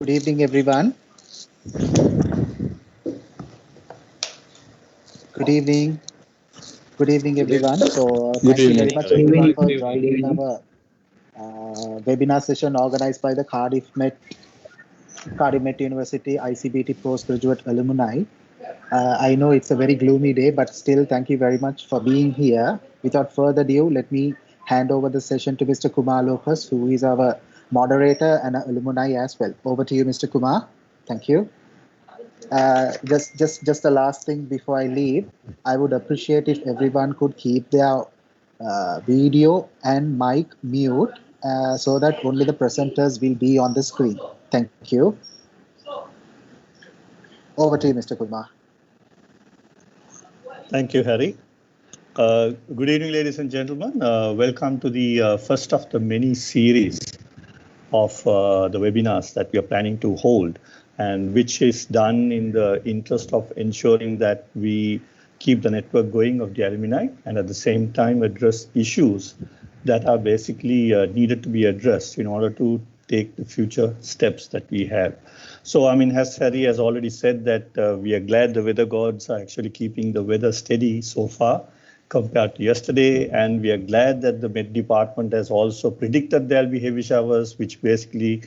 Good evening, everyone. Good evening. Good evening, everyone. So, Good thank you evening. very much, everyone, for joining our webinar session organized by the Cardiff Met University ICBT Postgraduate Alumni. I know it's a very gloomy day, but still, thank you very much for being here. Without further ado, let me hand over the session to Mr. Kumar Lopez, who is our moderator and an alumni as well. Over to you, Mr. Kumar. Thank you. Just the last thing before I leave, I would appreciate if everyone could keep their video and mic mute so that only the presenters will be on the screen. Thank you. Over to you, Mr. Kumar. Thank you, Harry. Good evening, ladies and gentlemen. Welcome to the first of the many series of the webinars that we are planning to hold, and which is done in the interest of ensuring that we keep the network going of the alumni and at the same time address issues that are basically needed to be addressed in order to take the future steps that we have. So, I mean, as Harry has already said, that we are glad the weather gods are actually keeping the weather steady so far compared to yesterday, and we are glad that the Met Department has also predicted there'll be heavy showers, which basically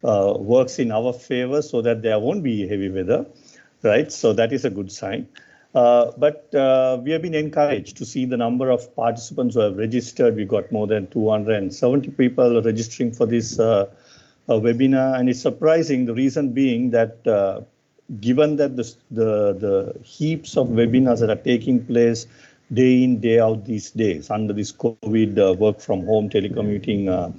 works in our favor so that there won't be heavy weather, right? So that is a good sign. But we have been encouraged to see the number of participants who have registered. We got more than 270 people registering for this webinar, and it's surprising, the reason being that given that the heaps of webinars that are taking place day in, day out these days under this COVID work from home telecommuting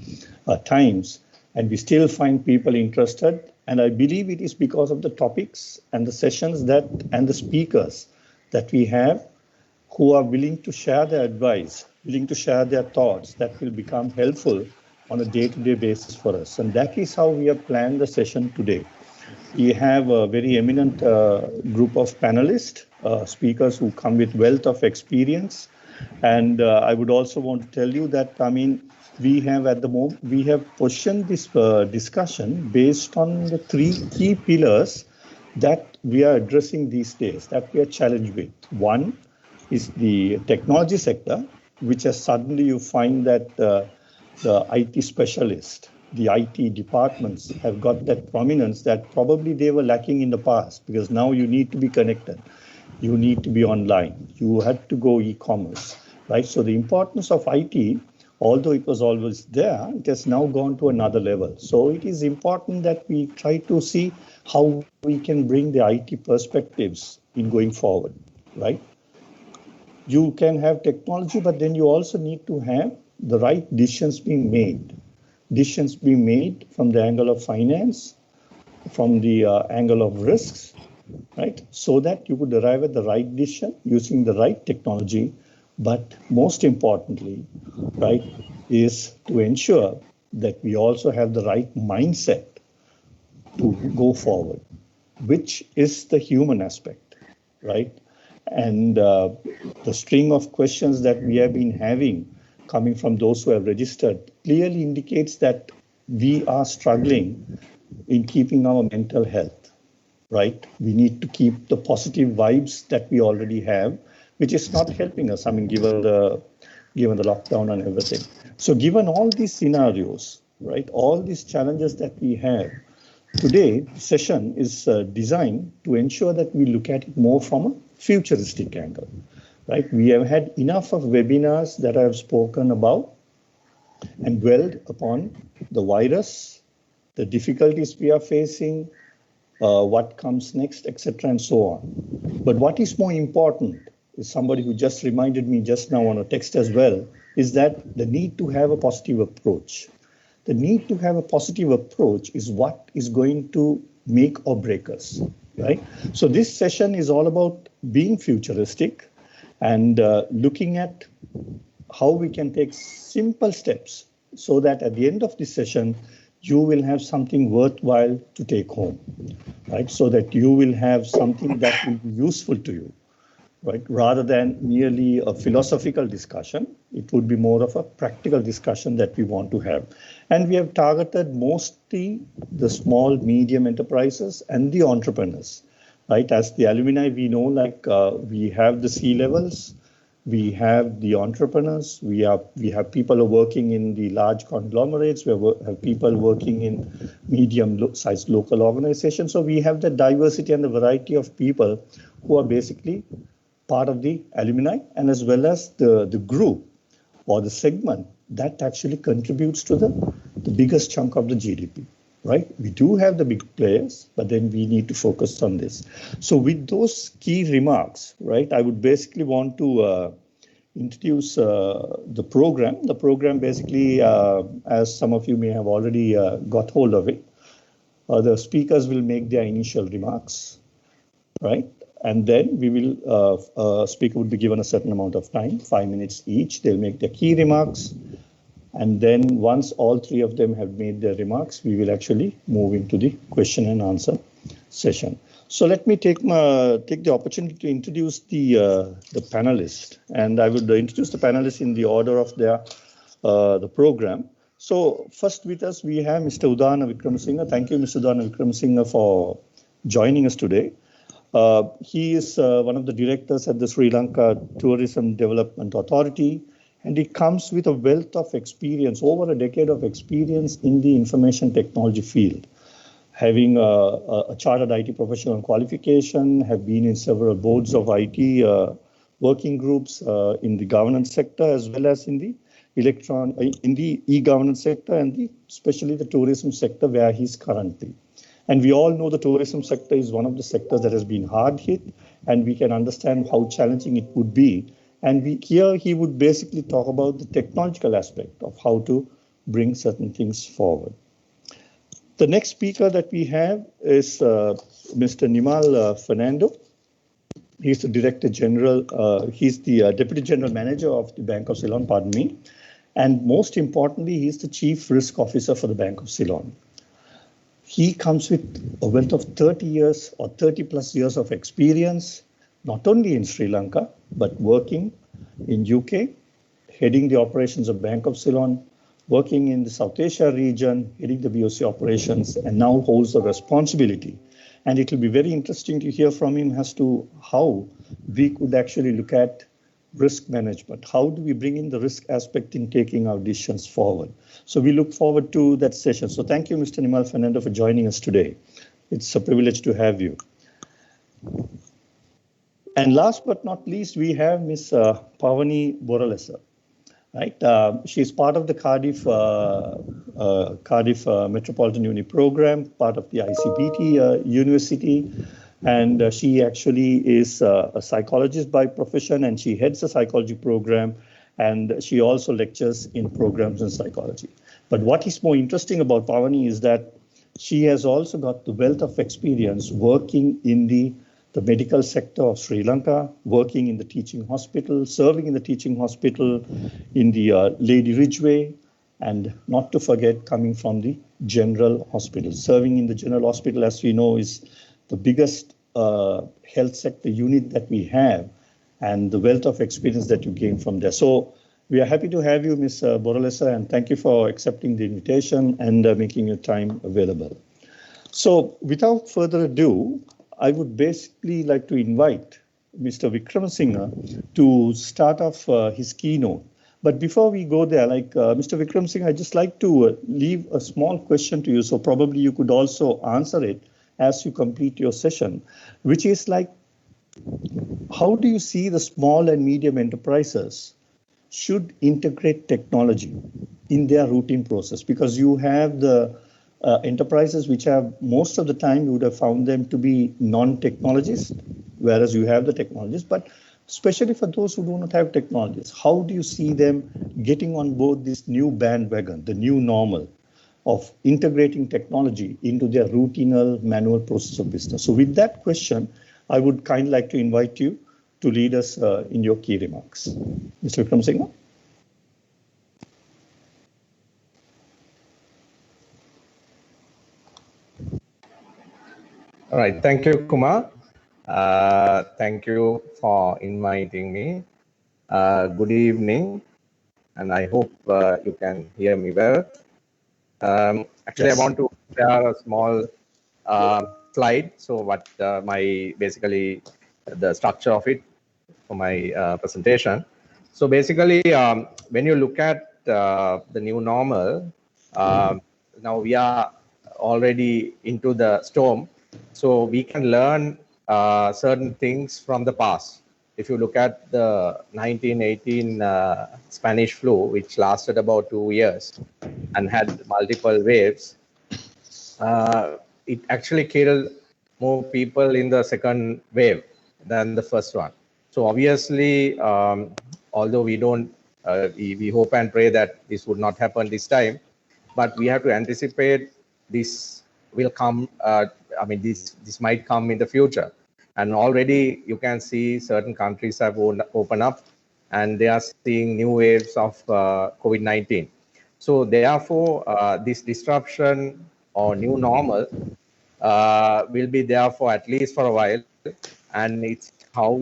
times, and we still find people interested. And I believe it is because of the topics and the sessions and the speakers that we have who are willing to share their advice, willing to share their thoughts that will become helpful on a day-to-day basis for us. And that is how we have planned the session today. We have a very eminent group of panelists, speakers who come with wealth of experience. And I would also want to tell you that, I mean, we have at the moment, we have positioned this discussion based on the three key pillars that we are addressing these days, that we are challenged with. One is the technology sector, which has suddenly you find that the IT specialist, the IT departments have got that prominence that probably they were lacking in the past, because now you need to be connected. You need to be online. You had to go e-commerce, right? So the importance of IT, although it was always there, it has now gone to another level. So it is important that we try to see how we can bring the IT perspectives in going forward, right? You can have technology, but then you also need to have the right decisions being made. Decisions being made from the angle of finance, from the angle of risks, right? So that you could arrive at the right decision using the right technology. But most importantly, right, is to ensure that we also have the right mindset to go forward, which is the human aspect, right? And the string of questions that we have been having coming from those who have registered clearly indicates that we are struggling in keeping our mental health, right? We need to keep the positive vibes that we already have, which is not helping us, I mean, given the lockdown and everything. So given all these scenarios, right, all these challenges that we have, today the session is designed to ensure that we look at it more from a futuristic angle, right? We have had enough of webinars that I have spoken about and dwelled upon the virus, the difficulties we are facing, what comes next, etc., and so on. But what is more important is somebody who just reminded me just now on a text as well, is that the need to have a positive approach. The need to have a positive approach is what is going to make or break us, right? So this session is all about being futuristic and looking at how we can take simple steps so that at the end of this session, you will have something worthwhile to take home, right? So that you will have something that will be useful to you, right? Rather than merely a philosophical discussion, it would be more of a practical discussion that we want to have. And we have targeted mostly the small, medium enterprises and the entrepreneurs, right? As the alumni, we know we have the C-levels, we have the entrepreneurs, we have people who are working in the large conglomerates, we have people working in medium-sized local organizations. So we have the diversity and the variety of people who are basically part of the alumni, and as well as the group or the segment that actually contributes to the biggest chunk of the GDP, right? We do have the big players, but then we need to focus on this. So with those key remarks, right, I would basically want to introduce the program. The program basically, as some of you may have already got hold of it, the speakers will make their initial remarks, right? And then we will, speaker would be given a certain amount of time, 5 minutes each. They'll make their key remarks. And then once all three of them have made their remarks, we will actually move into the question and answer session. So let me take the opportunity to introduce the panelists. And I would introduce the panelists in the order of their the program. So first with us, we have Mr. Udana Vikram. Thank you, Mr. Udana Vikram, for joining us today. He is one of the directors at the Sri Lanka Tourism Development Authority, and he comes with a wealth of experience, over a decade of experience in the information technology field, having a chartered IT professional qualification, have been in several boards of IT working groups in the governance sector, as well as in the e-governance sector, and especially the tourism sector where he's currently. And we all know the tourism sector is one of the sectors that has been hard hit, and we can understand how challenging it would be. And here he would basically talk about the technological aspect of how to bring certain things forward. The next speaker that we have is Mr. Nimal Fernando. He's the Director General, he's the Deputy General Manager of the Bank of Ceylon, pardon me. And most importantly, he's the Chief Risk Officer for the Bank of Ceylon. He comes with a wealth of 30 years or 30 plus years of experience, not only in Sri Lanka, but working in UK, heading the operations of Bank of Ceylon, working in the South Asia region, heading the BOC operations, and now holds the responsibility. And it will be very interesting to hear from him as to how we could actually look at risk management. How do we bring in the risk aspect in taking our decisions forward? So we look forward to that session. So thank you, Mr. Nimal Fernando, for joining us today. It's a privilege to have you. And last but not least, we have Ms. Pavani Boralesa. Right, she's part of the Cardiff Metropolitan Uni program, part of the ICBT university, and she actually is a psychologist by profession, and she heads a psychology program, and she also lectures in programs in psychology. But what is more interesting about Pavani is that she has also got the wealth of experience working in the medical sector of Sri Lanka, working in the teaching hospital, serving in the teaching hospital, in the Lady Ridgeway, and not to forget coming from the general hospital. Serving in the general hospital, as we know, is the biggest health sector unit that we have, and the wealth of experience that you gain from there. So we are happy to have you, Ms. Boralesa, and thank you for accepting the invitation and making your time available. So without further ado, I would basically like to invite Mr. Vikram Singh to start off his keynote. But before we go there, Mr. Vikram Singh, I'd just like to leave a small question to you. So probably you could also answer it as you complete your session, which is like, how do you see the small and medium enterprises should integrate technology in their routine process? Because you have the enterprises which have, most of the time you would have found them to be non-technologists, whereas you have the technologists, but especially for those who do not have technologists, how do you see them getting on board this new bandwagon, the new normal of integrating technology into their routinal manual process of business? So with that question, I would kindly like to invite you to lead us in your key remarks. Mr. Vikram Singh. All right, thank you, Kumar. Thank you for inviting me. Good evening, and I hope you can hear me well. Actually, I Yes. want to share a small slide. So, what my basically the structure of it for my presentation. So, basically, when you look at the new normal, now we are already into the storm. So, we can learn certain things from the past. If you look at the 1918 Spanish flu, which lasted about 2 years and had multiple waves, it actually killed more people in the second wave than the first one. So obviously, although we don't, we hope and pray that this would not happen this time, but we have to anticipate this will come. I mean, this might come in the future, and already you can see certain countries have opened up, and they are seeing new waves of COVID-19. So therefore, this disruption or new normal will be there for at least for a while, and it's how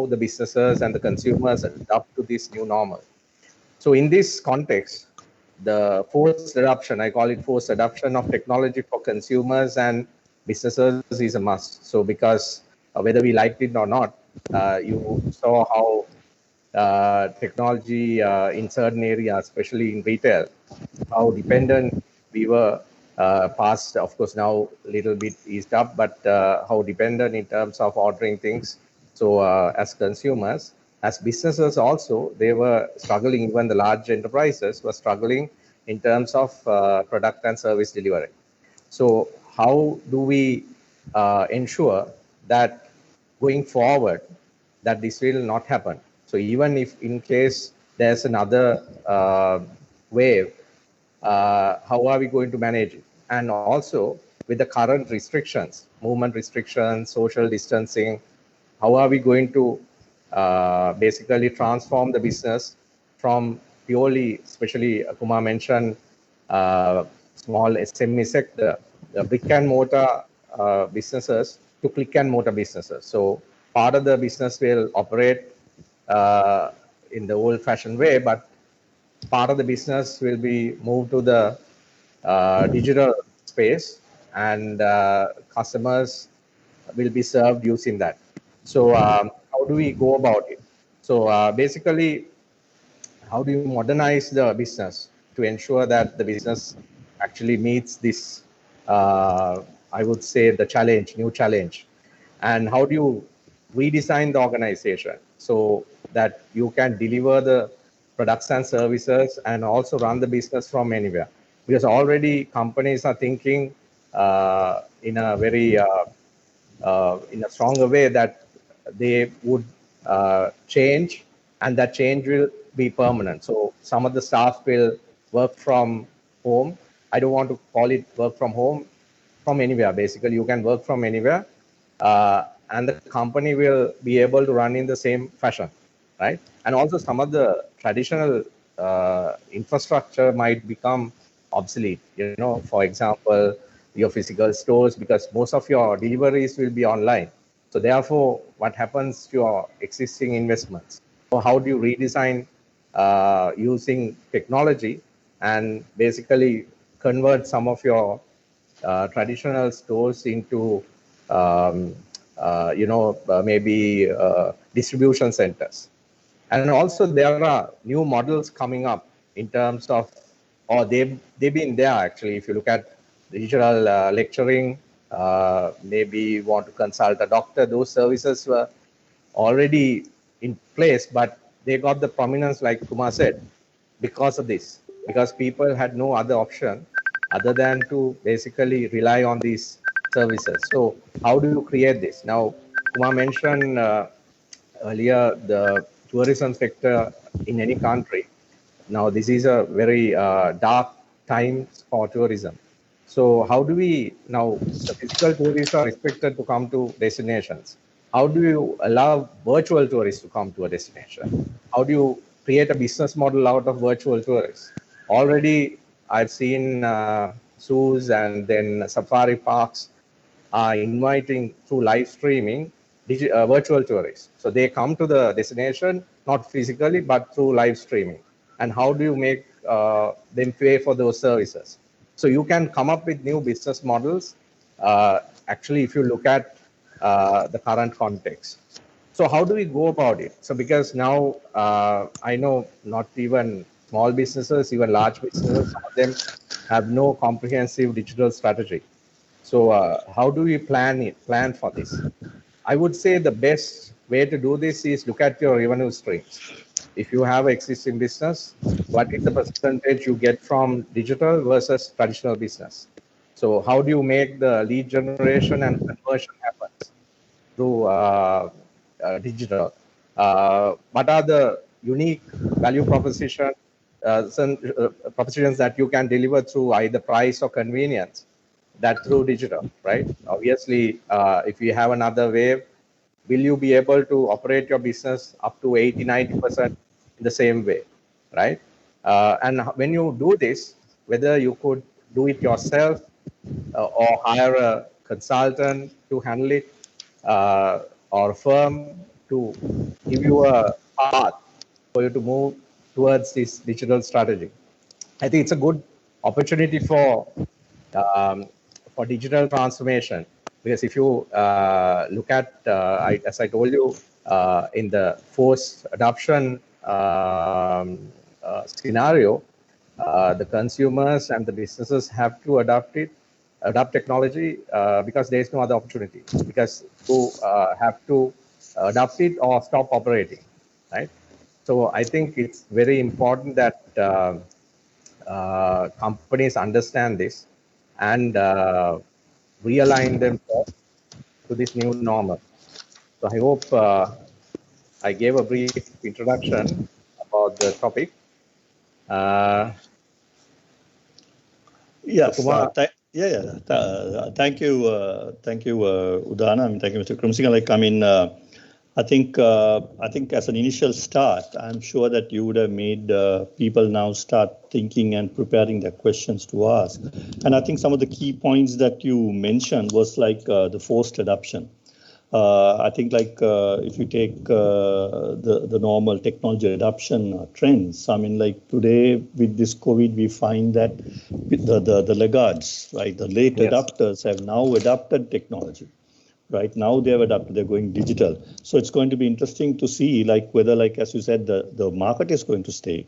the businesses and the consumers adapt to this new normal. So in this context, the forced adoption, I call it forced adoption of technology for consumers and businesses is a must. So because whether we liked it or not, you saw how technology in certain areas, especially in retail, how dependent we were past, of course, now a little bit eased up, but how dependent in terms of ordering things. So as consumers, as businesses also, they were struggling, even the large enterprises were struggling in terms of product and service delivery. So how do we ensure that going forward that this will not happen? So even if in case there's another wave, how are we going to manage it? And also with the current restrictions, movement restrictions, social distancing, how are we going to basically transform the business from purely, especially Kumar mentioned, small SME sector, the brick and mortar businesses to click and mortar businesses. So part of the business will operate in the old fashioned way, but part of the business will be moved to the digital space, and customers will be served using that. So how do we go about it? So basically, how do you modernize the business to ensure that the business actually meets this, I would say, the challenge, new challenge? And how do you redesign the organization so that you can deliver the products and services and also run the business from anywhere? Because already companies are thinking in a very in a stronger way that they would change, and that change will be permanent. So some of the staff will work from home. I don't want to call it work from home, from anywhere. Basically, you can work from anywhere, and the company will be able to run in the same fashion, right? And also some of the traditional infrastructure might become obsolete. You know, for example, your physical stores, because most of your deliveries will be online. So therefore, what happens to your existing investments? So how do you redesign using technology and basically convert some of your traditional stores into maybe distribution centers? And also there are new models coming up in terms of, or they've been there actually. If you look at digital lecturing, maybe you want to consult a doctor, those services were already in place, but they got the prominence, like Kumar said, because of this, because people had no other option other than to basically rely on these services. So how do you create this? Now, Kumar mentioned earlier the tourism sector in any country. Now, this is a very dark times for tourism. So how do we, now the physical tourists are expected to come to destinations. How do you allow virtual tourists to come to a destination? How do you create a business model out of virtual tourists? Already I've seen zoos and then safari parks are inviting through live streaming virtual tourists. So they come to the destination, not physically, but through live streaming. And how do you make them pay for those services? So you can come up with new business models, actually, if you look at the current context. So how do we go about it? So because now I know not even small businesses, even large businesses, some of them have no comprehensive digital strategy. So how do we plan for this? I would say the best way to do this is look at your revenue streams. If you have existing business, what is the percentage you get from digital versus traditional business? So how do you make the lead generation and conversion happen through digital? What are the unique value propositions that you can deliver through either price or convenience? That through digital, right? Obviously, if you have another wave, will you be able to operate your business up to 80, 90% in the same way, right? And when you do this, whether you could do it yourself or hire a consultant to handle it, or a firm to give you a path for you to move towards this digital strategy. I think it's a good opportunity um, for digital transformation, because if you look at, as I told you, in the forced adoption scenario, the consumers and the businesses have to adopt technology because there is no other opportunity, because you have to adopt it or stop operating, right? So I think it's very important that companies understand this and realign themselves to this new normal. So I hope I gave a brief introduction about the topic. Yes. Kumar, Thank you, Udana. I mean, thank you, Mr. Krim Singh. Like, I mean, I think as an initial start, I'm sure that you would have made people now start thinking and preparing their questions to ask. And I think some of the key points that you mentioned was like the forced adoption. I think like if you take the normal technology adoption trends, I mean like today with this COVID, we find that the laggards, right, the late adopters have now adopted technology. Right now they have adapted, they're going digital. So it's going to be interesting to see like whether, like as you said, the market is going to stay,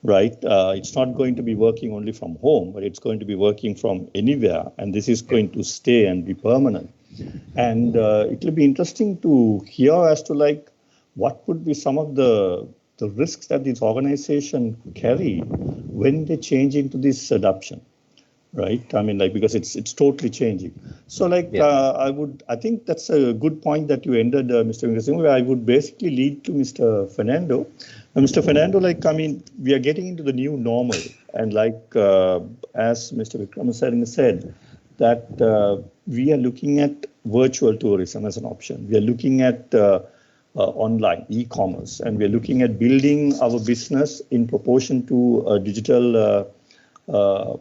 right? It's not going to be working only from home, but it's going to be working from anywhere. And this is going to stay and be permanent. And it will be interesting to hear as to like what would be some of the risks that these organizations carry when they change into this adoption. Right. I mean, like, because it's totally changing. So like, I think that's a good point that you ended, Mr. Vikram, where I would basically lead to Mr. Fernando. Mr. Fernando, like, I mean, we are getting into the new normal. And like, as Mr. Vikram said, that we are looking at virtual tourism as an option. We are looking at online e-commerce, and we are looking at building our business in proportion to a digital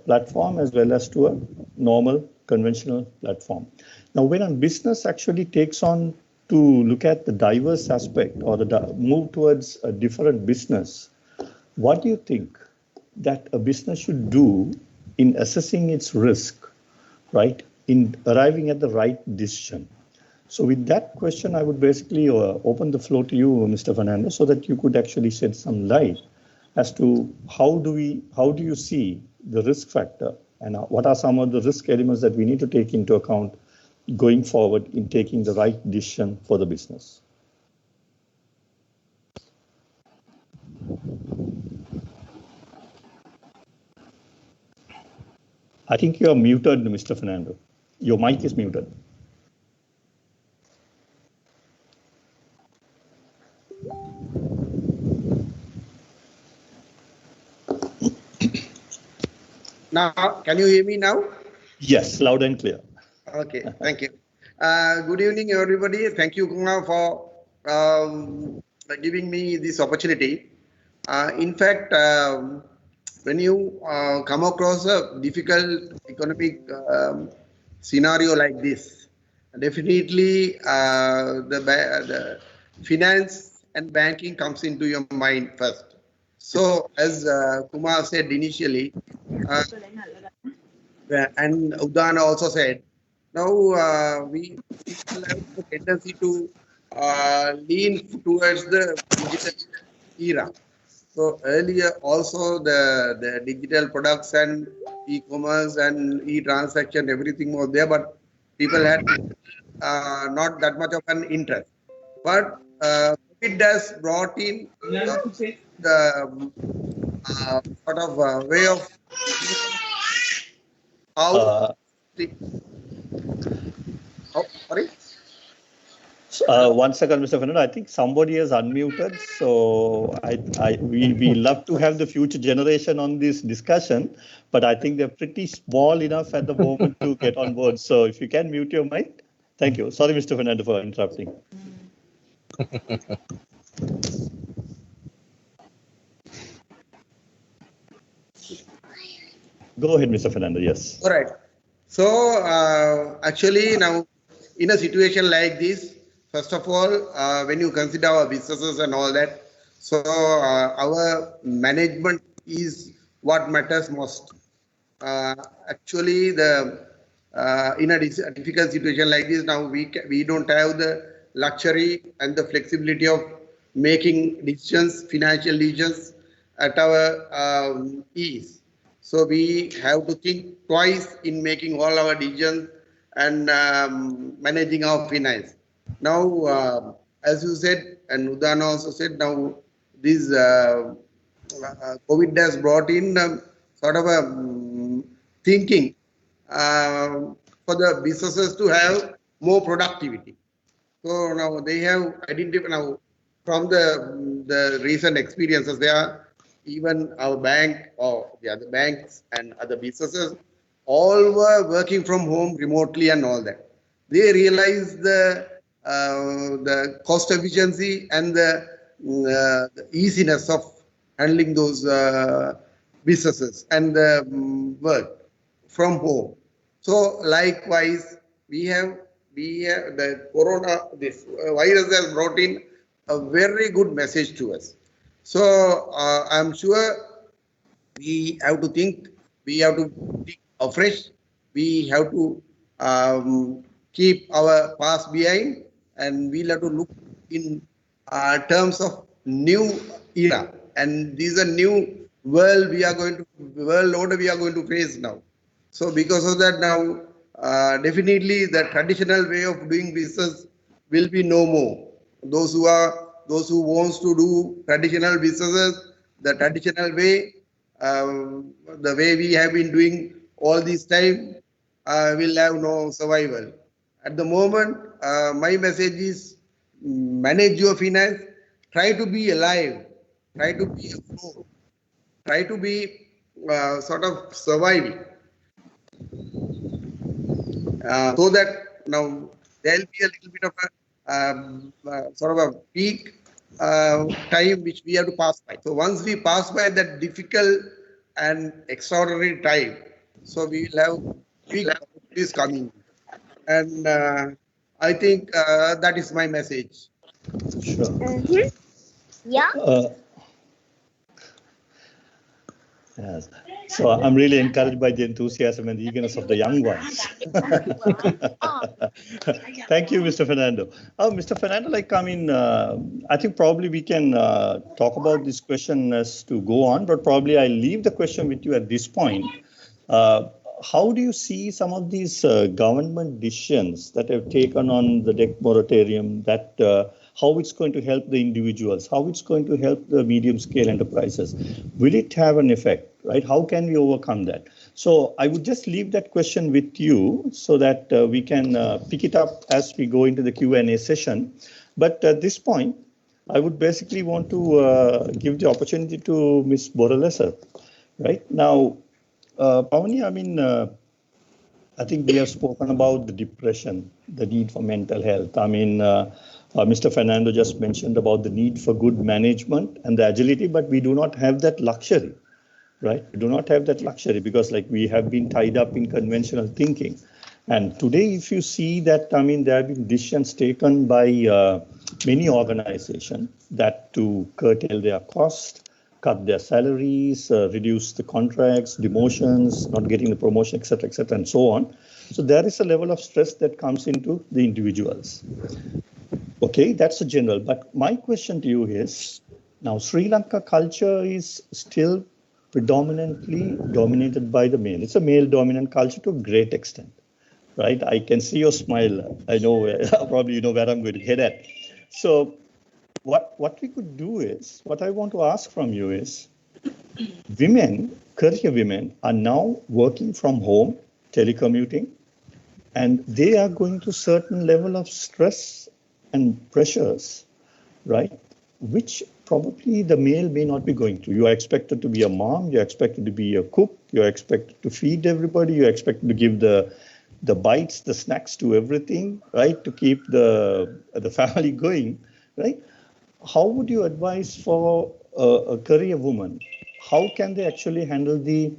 platform as well as to a normal conventional platform. Now, when a business actually takes on to look at the diverse aspect or the move towards a different business, what do you think that a business should do in assessing its risk, right, in arriving at the right decision? So with that question, I would basically open the floor to you, Mr. Fernando, so that you could actually shed some light as to how do you see the risk factor and what are some of the risk elements that we need to take into account going forward in taking the right decision for the business? I think you are muted, Mr. Fernando. Your mic is muted. Now, can you hear me now? Yes, loud and clear. Okay, thank you. Good evening, everybody. Thank you, Kumar, for giving me this opportunity. In fact, when you come across a difficult economic scenario like this, definitely the finance and banking comes into your mind first. So as Kumar said initially, uh, and Udan also said, now we people have the tendency to lean towards the digital era. So earlier also the digital products and e-commerce and e-transaction, everything was there, but people had not that much of an interest. But it has brought in the sort of way of how, Uh, sorry? One second, Mr. Fernando. I think somebody has unmuted. So we love to have the future generation on this discussion, but I think they're pretty small enough at the moment to get on board. So if you can mute your mic. Thank you. Sorry, Mr. Fernando, for interrupting. Go ahead, Mr. Fernando. Yes. All right. So actually now in a situation like this, first of all, when you consider our businesses and all that, so our management is what matters most. Actually, the in a difficult situation like this, now we don't have the luxury and the flexibility of making decisions, financial decisions at our ease. So we have to think twice in making all our decisions and managing our finance. Now, as you said, and Udana also said, now this COVID has brought in sort of a thinking for the businesses to have more productivity. So now they have identified now from the recent experiences there, even our bank or the other banks and other businesses all were working from home remotely and all that. They realized the cost efficiency and the easiness of handling those businesses and the work from home. So likewise, we have the corona, this virus has brought in a very good message to us. So I'm sure we have to think afresh. We have to keep our past behind, and we'll have to look in terms of new era. And these are new world order we are going to face now. So because of that now, definitely the traditional way of doing business will be no more. Those who wants to do traditional businesses, the traditional way, the way we have been doing all this time, will have no survival. At the moment, my message is manage your finance, try to be alive, try to be afloat, try to be sort of surviving. So that now there'll be a little bit of a sort of a peak time which we have to pass by. So once we pass by that difficult and extraordinary time, so we will have big opportunities coming. And I think that is my message. Sure. Yeah. Yes. So I'm really encouraged by the enthusiasm and the eagerness of the young ones. Thank you, Mr. Fernando. Mr. Fernando, I think probably we can talk about this question as to go on, but probably I'll leave the question with you at this point. How do you see some of these government decisions that have taken on the debt moratorium, that how it's going to help the individuals, how it's going to help the medium scale enterprises? Will it have an effect, right? How can we overcome that? So I would just leave that question with you so that we can pick it up as we go into the Q&A session. But at this point, I would basically want to give the opportunity to Ms. Boralesa, right? Now, Pavani, I think we have spoken about the depression, the need for mental health. Mr. Fernando just mentioned about the need for good management and the agility, but we do not have that luxury, right? We do not have that luxury because we have been tied up in conventional thinking. And today, if you see that, I mean, there have been decisions taken by many organizations that to curtail their cost, cut their salaries, reduce the contracts, demotions, not getting the promotion, et cetera, and so on. So there is a level of stress that comes into the individuals. Okay, that's a general. But my question to you is, now Sri Lanka culture is still predominantly dominated by the male. It's a male-dominant culture to a great extent, right? I can see your smile. I know probably you know where I'm going to head at. So what we could do is, what I want to ask from you is, women, career women, are now working from home, telecommuting, and they are going to certain level of stress and pressures, right? Which probably the male may not be going to. You are expected to be a mom, you're expected to be a cook, you're expected to feed everybody, you're expected to give the bites, the snacks to everything, right? To keep the family going, right? How would you advise for a career woman? How can they actually handle the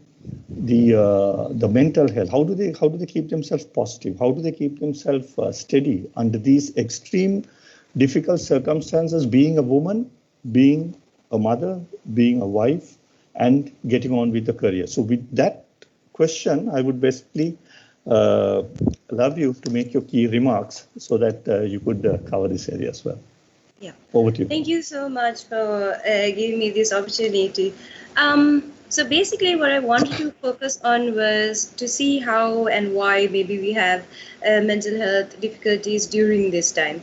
mental health? How do they keep themselves positive? How do they keep themselves steady under these extreme difficult circumstances, being a woman, being a mother, being a wife, and getting on with the career? So with that question, I would basically love you to make your key remarks so that you could cover this area as well. Yeah. Over to you. Thank you so much for giving me this opportunity. So basically what I wanted to focus on was to see how and why maybe we have mental health difficulties during this time.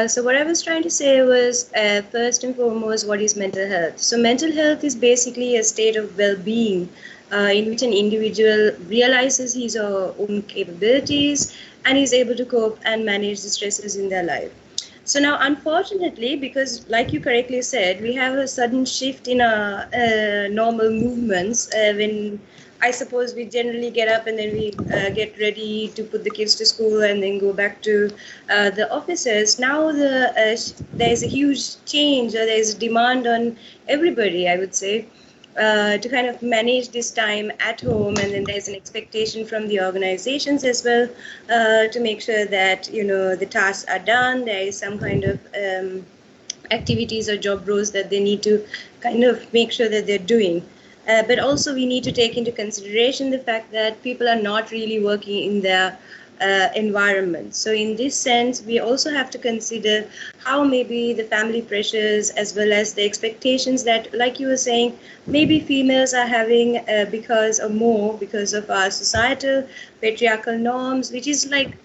So what I was trying to say was, first and foremost, what is mental health? So mental health is basically a state of well-being in which an individual realizes his own capabilities and is able to cope and manage the stresses in their life. So now, unfortunately, because like you correctly said, we have a sudden shift in our normal movements when I suppose we generally get up and then we get ready to put the kids to school and then go back to the offices. Now there's a huge change, or there's a demand on everybody, I would say, to kind of manage this time at home, and then there's an expectation from the organizations as well to make sure that the tasks are done. There is some kind of activities or job roles that they need to kind of make sure that they're doing. But also we need to take into consideration the fact that people are not really working in their environment. So in this sense, we also have to consider how maybe the family pressures as well as the expectations that, like you were saying, maybe females are having because of our societal patriarchal norms, which is like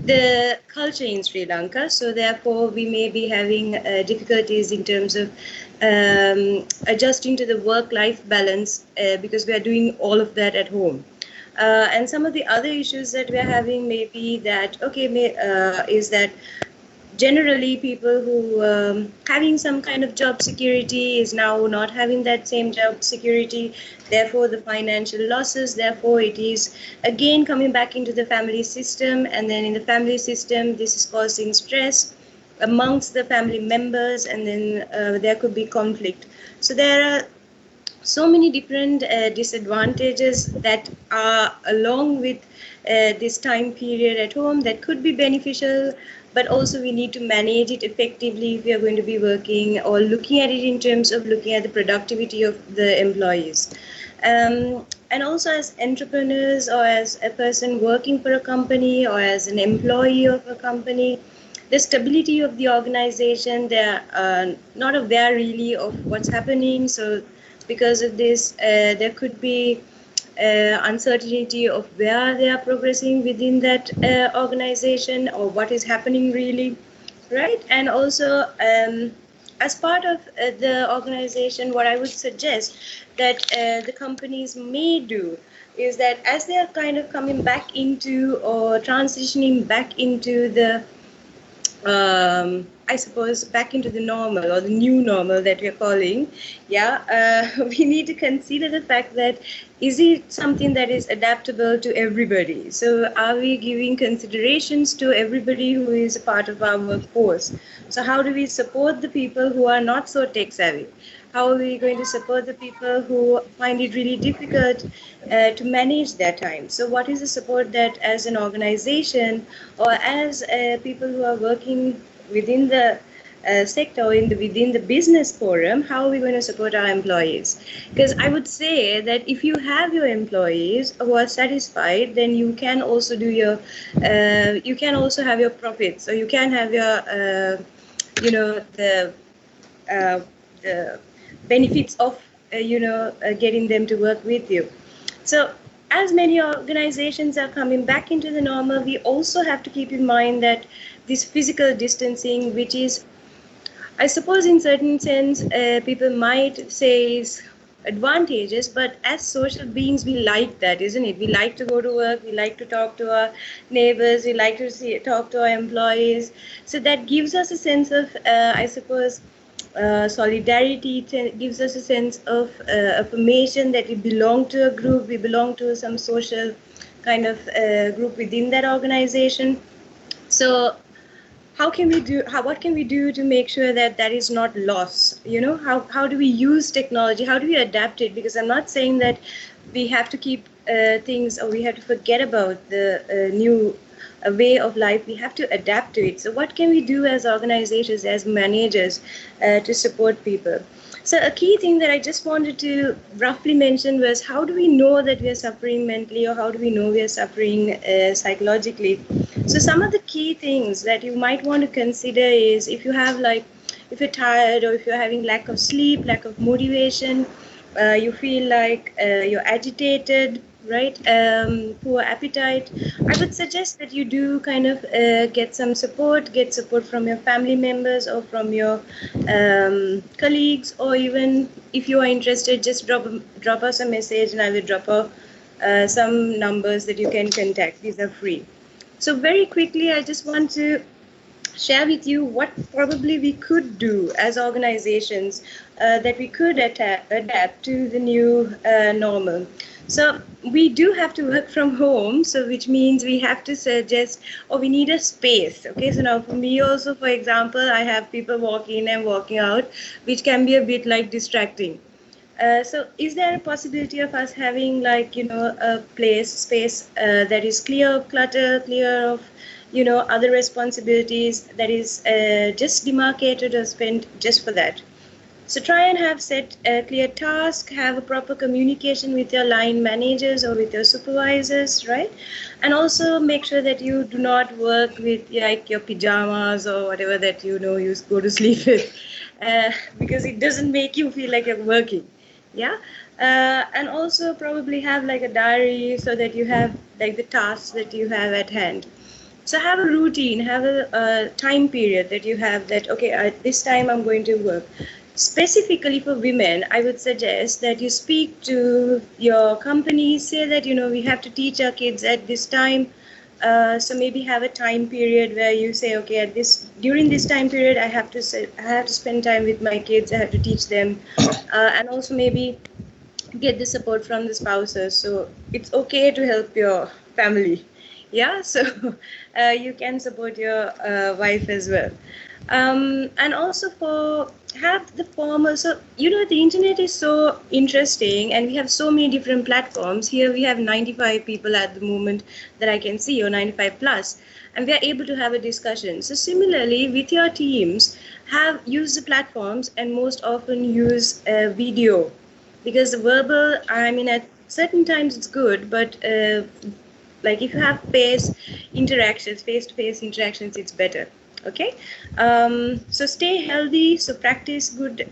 the culture in Sri Lanka. So therefore, we may be having difficulties in terms of adjusting to the work-life balance because we are doing all of that at home. And some of the other issues that we're having may be that, is that generally people who having some kind of job security is now not having that same job security, therefore the financial losses, therefore it is again coming back into the family system, and then in the family system this is causing stress amongst the family members, and then there could be conflict. So there are so many different disadvantages that are along with this time period at home that could be beneficial, but also we need to manage it effectively if we are going to be working or looking at it in terms of looking at the productivity of the employees. And also as entrepreneurs or as a person working for a company or as an employee of a company, the stability of the organization, they are not aware really of what's happening. So because of this, there could be uncertainty of where they are progressing within that organization or what is happening really, right? And also, as part of the organization, what I would suggest that the companies may do is that as they are kind of coming back into or transitioning back into the I suppose back into the normal or the new normal that we're calling, we need to consider the fact that is it something that is adaptable to everybody? So are we giving considerations to everybody who is a part of our workforce? So how do we support the people who are not so tech savvy? How are we going to support the people who find it really difficult to manage their time? So what is the support that as an organization or as people who are working within the sector or within the business forum, how are we going to support our employees? Because I would say that if you have your employees who are satisfied, then you can also do your, you can also have your profits, or you can have your, the benefits of, getting them to work with you. So as many organizations are coming back into the normal, we also have to keep in mind that this physical distancing, which is, I suppose in certain sense, people might say is advantageous, but as social beings, we like that, isn't it? We like to go to work, we like to talk to our neighbors, we like to talk to our employees. So that gives us a sense of, I suppose, solidarity. It gives us a sense of affirmation that we belong to a group, we belong to some social kind of group within that organization. So what can we do to make sure that that is not lost? How do we use technology? How do we adapt it? Because I'm not saying that we have to keep things, or we have to forget about the new way of life. We have to adapt to it. So what can we do as organizations, as managers, to support people? So a key thing that I just wanted to roughly mention was, how do we know that we are suffering mentally, or how do we know we are suffering psychologically? So some of the key things that you might want to consider is, if you're tired, or if you're having lack of sleep, lack of motivation, you feel like you're agitated, right? Poor appetite. I would suggest that you do kind of get support from your family members or from your colleagues, or even if you are interested, just drop us a message, and I will drop some numbers that you can contact. These are free. So very quickly, I just want to share with you what probably we could do as organizations that we could adapt to the new normal. So we do have to work from home, so which means we have to suggest, or we need a space. Okay, so now for me also, for example, I have people walk in and walking out, which can be a bit like distracting. So is there a possibility of us having a space that is clear of clutter, clear of other responsibilities, that is just demarcated or spent just for that? So try and have set a clear task, have a proper communication with your line managers or with your supervisors, right? And also make sure that you do not work with your pajamas or whatever that you go to sleep with, because it doesn't make you feel like you're working. Yeah. And also probably have a diary, so that you have the tasks that you have at hand. So have a routine, have a time period that you have, that, okay, at this time I'm going to work. Specifically for women, I would suggest that you speak to your company, say that, we have to teach our kids at this time. So maybe have a time period where you say, okay, during this time period, I have to spend time with my kids, I have to teach them, and also maybe get the support from the spouses. So it's okay to help your family. Yeah, so you can support your wife as well. And also have the formal, so the internet is so interesting, and we have so many different platforms. Here we have 95 people at the moment that I can see, or 95 plus, and we are able to have a discussion. So similarly with your teams, use the platforms, and most often use video, because the verbal, at certain times it's good, but if you have face-to-face interactions, it's better. Okay, so stay healthy. So practice good,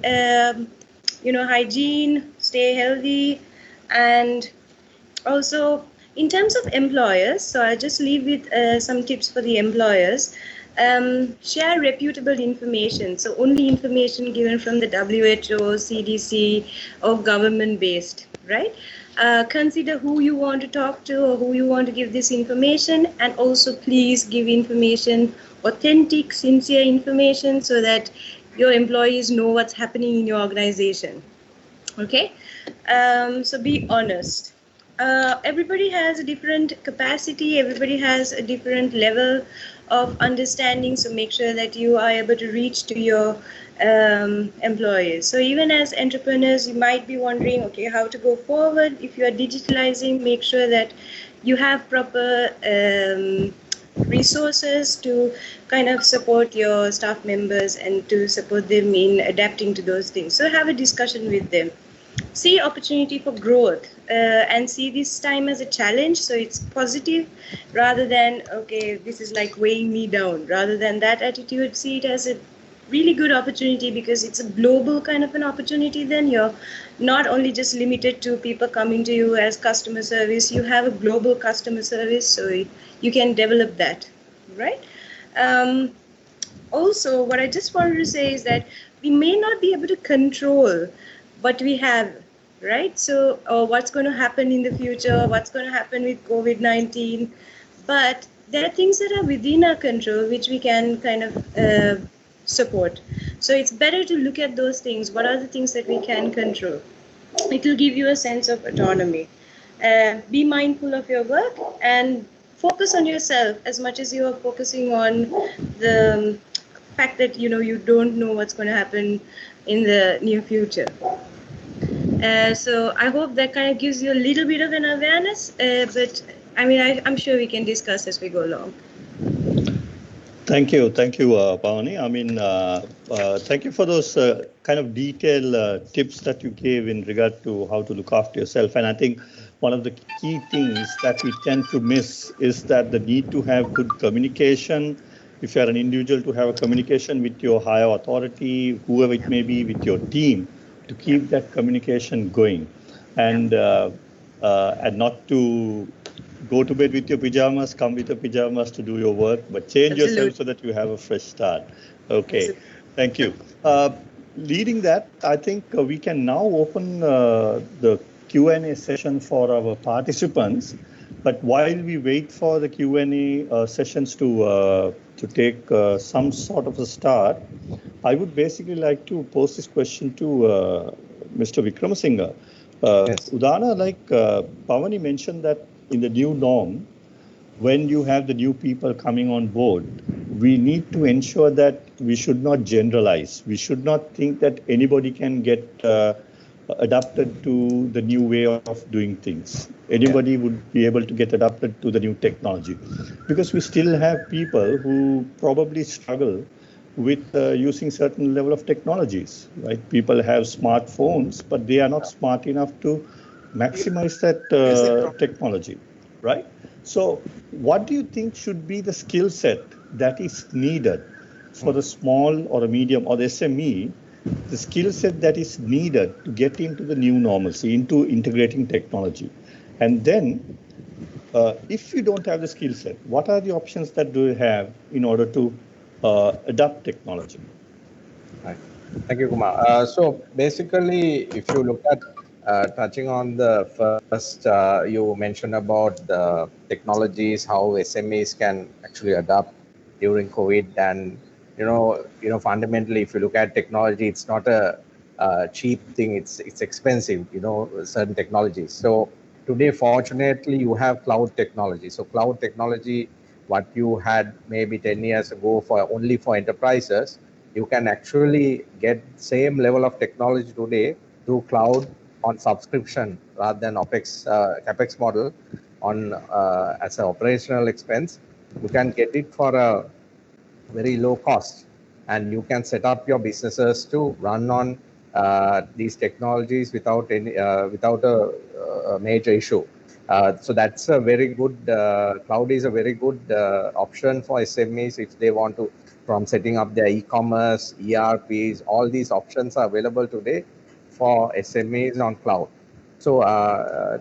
hygiene. Stay healthy, and also in terms of employers. So I just leave with some tips for the employers. Share reputable information. So only information given from the WHO, CDC, or government-based, right? Consider who you want to talk to, or who you want to give this information, and also please give information, authentic, sincere information, so that your employees know what's happening in your organization. Okay, so be honest. everybody has a different capacity, everybody has a different level of understanding, so make sure that you are able to reach to your employers. So even as entrepreneurs, you might be wondering, okay, how to go forward. If you are digitalizing, make sure that you have proper resources to kind of support your staff members and to support them in adapting to those things. So have a discussion with them. See opportunity for growth and see this time as a challenge, so it's positive rather than, okay, this is like weighing me down. Rather than that attitude, see it as a really good opportunity, because it's a global kind of an opportunity. Then you're not only just limited to people coming to you as customer service, you have a global customer service, so you can develop that, right? Also, what I just wanted to say is that we may not be able to control what we have, right? So what's going to happen in the future, what's going to happen with COVID-19, but there are things that are within our control which we can kind of support. So it's better to look at those things. What are the things that we can control? It will give you a sense of autonomy. Be mindful of your work and focus on yourself as much as you are focusing on the fact that you don't know what's going to happen in the near future. So I hope that kind of gives you a little bit of an awareness, but I mean, I'm sure we can discuss as we go along. Thank you, Pavani. I mean, thank you for those kind of detailed tips that you gave in regard to how to look after yourself. And I think one of the key things that we tend to miss is that the need to have good communication. If you are an individual, to have a communication with your higher authority, whoever it may be, with your team, to keep that communication going, and not to go to bed with your pajamas, come with your pajamas to do your work, but change yourself so that you have a fresh start. Okay, thank you. Leading that, I think we can now open the Q&A session for our participants. But while we wait for the Q&A sessions to take some sort of a start, I would basically like to pose this question to Mr. Vikram Singh. Yes. Udana, like Pavani mentioned that in the new norm, when you have the new people coming on board, we need to ensure that we should not generalize. We should not think that anybody can get adapted to the new way of doing things. Anybody would be able to get adapted to the new technology, because we still have people who probably struggle with using certain level of technologies, right? People have smartphones, but they are not smart enough to maximize that technology, right? So what do you think should be the skill set that is needed for the small or a medium or the SME, the skill set that is needed to get into the new normalcy, into integrating technology? And then if you don't have the skill set, what are the options that do you have in order to adopt technology? Right. Thank you, Kumar. So basically, if you look at touching on the first, you mentioned about the technologies, how SMEs can actually adapt during COVID, and fundamentally, if you look at technology, it's not a cheap thing. It's expensive. Certain technologies. So today, fortunately, you have cloud technology. So cloud technology, what you had maybe 10 years ago only for enterprises, you can actually get same level of technology today through cloud on subscription rather than OPEX, CAPEX model on as an operational expense. You can get it for a very low cost, and you can set up your businesses to run on these technologies without a major issue. So that's a very good, cloud is a very good option for SMEs if they want to, from setting up their e-commerce, ERPs, all these options are available today for SMEs on cloud. So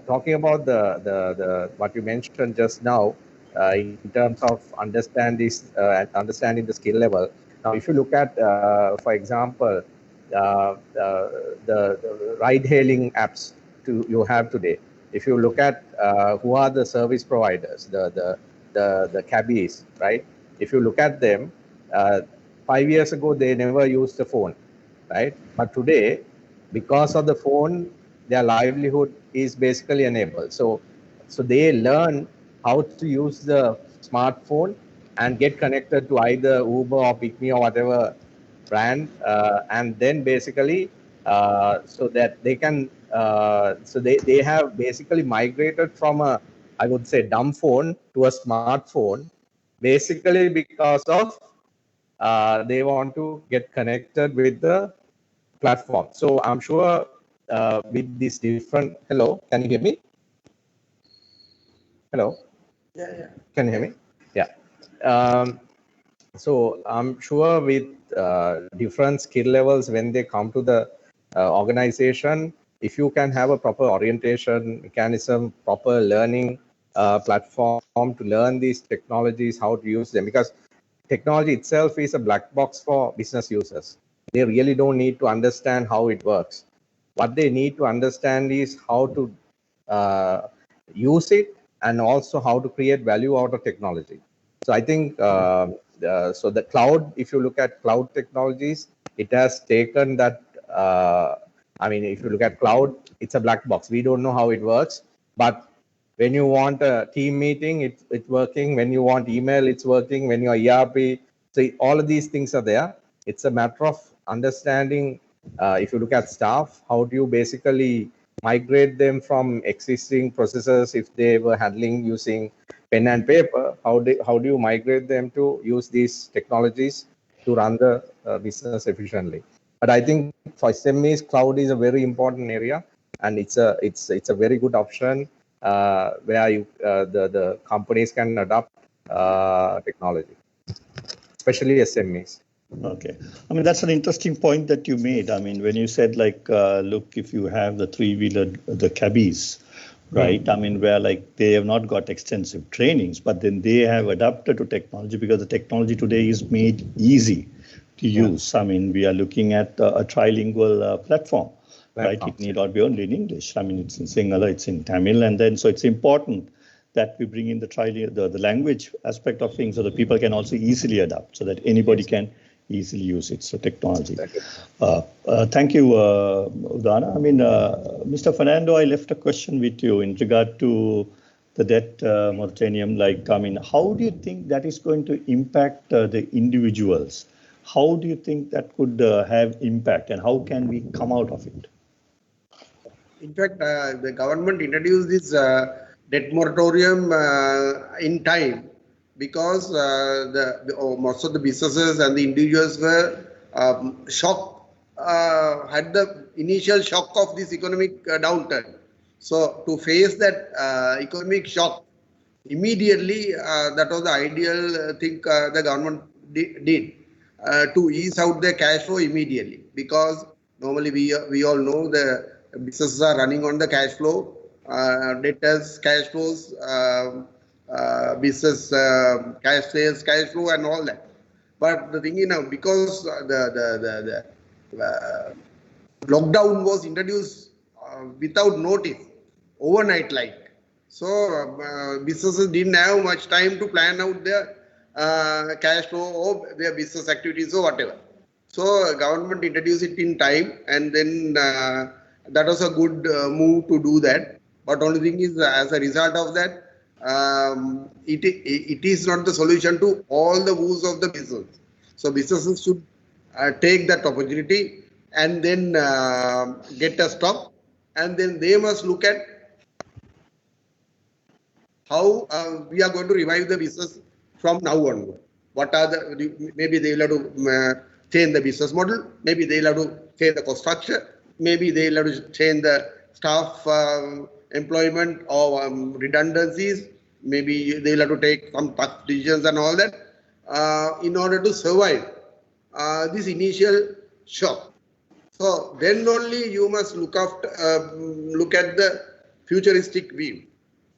talking about the what you mentioned just now, in terms of understanding the skill level. Now, if you look at, for example, the ride-hailing apps you have today, if you look at who are the service providers, the cabbies, right? If you look at them, 5 years ago they never used the phone, right? But today, because of the phone, their livelihood is basically enabled. So So they learn how to use the smartphone and get connected to either Uber or PickMe or whatever brand, and then basically so that they can so they have basically migrated from a, I would say, dumb phone to a smartphone, basically because of they want to get connected with the platform. So I'm sure with this different, hello, can you hear me? Hello? Yeah. Can you hear me? Yeah. So I'm sure with different skill levels, when they come to the organization, if you can have a proper orientation mechanism, proper learning platform to learn these technologies, how to use them, because technology itself is a black box for business users. They really don't need to understand how it works. What they need to understand is how to use it, and also how to create value out of technology. So I think so the cloud, if you look at cloud technologies, it has taken that. I mean, if you look at cloud, it's a black box. We don't know how it works, but when you want a team meeting, it's working. When you want email, it's working. When you're ERP, so all of these things are there. It's a matter of understanding. If you look at staff, how do you basically migrate them from existing processes if they were handling using pen and paper? How do you migrate them to use these technologies to run the business efficiently? But I think for SMEs, cloud is a very important area, and it's a very good option where you the companies can adopt technology, especially SMEs. Okay. I mean, that's an interesting point that you made. I mean, when you said like, look, if you have the three-wheeler, the cabbies, right? I mean, where like they have not got extensive trainings, but then they have adapted to technology because the technology today is made easy to use. I mean, we are looking at a trilingual platform, right? It need not be only in English. I mean, it's in Sinhala, it's in Tamil, and then so it's important that we bring in the language aspect of things so that people can also easily adapt, so that anybody can easily use it. So technology. Thank you, Udana. I mean, Mr. Fernando, I left a question with you in regard to the debt moratorium. Like, I mean, how do you think that is going to impact the individuals? How do you think that could have impact, and how can we come out of it? In fact, the government introduced this debt moratorium in time because most of the businesses and the individuals were shocked, had the initial shock of this economic downturn. So to face that economic shock immediately, that was the ideal thing the government did to ease out their cash flow immediately, because normally we all know the businesses are running on the cash flow, debtors, cash flows, business cash sales, cash flow, and all that. But the thing is now, because the lockdown was introduced without notice, overnight like. So businesses didn't have much time to plan out their cash flow or their business activities or whatever. So government introduced it in time, and then that was a good move to do that. But only thing is, as a result of that, it is not the solution to all the woes of the business. So businesses should take that opportunity and then get a stock, and then they must look at how we are going to revive the business from now onward. What are the, maybe they will have to change the business model, maybe they will have to change the cost structure, maybe they will have to change the staff employment or redundancies, maybe they will have to take some tough decisions and all that in order to survive this initial shock. So then only you must look at the futuristic view.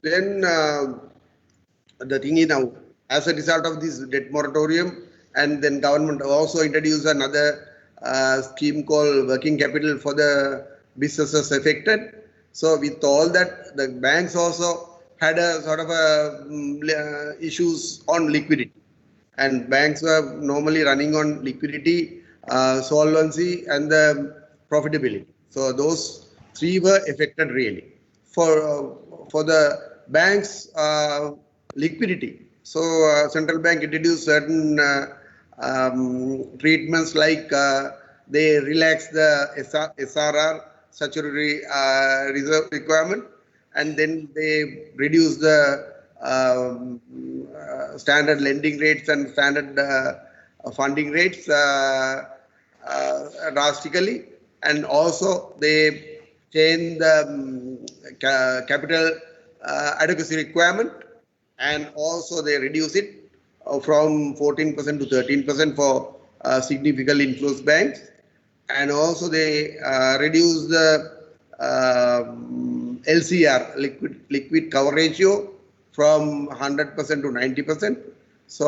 Then the thing is now, as a result of this debt moratorium, and then government also introduced another scheme called working capital for the businesses affected. So with all that, the banks also had a sort of issues on liquidity, and banks were normally running on liquidity, solvency, and the profitability. So those three were affected really. For the bank's liquidity. So central bank introduced certain treatments like they relax the SRR, statutory reserve requirement, and then they reduce the standard lending rates and standard funding rates drastically, and also they change the capital adequacy requirement, and also they reduce it from 14% to 13% for significantly influenced banks, and also they reduce the LCR, liquid cover ratio, from 100% to 90%. So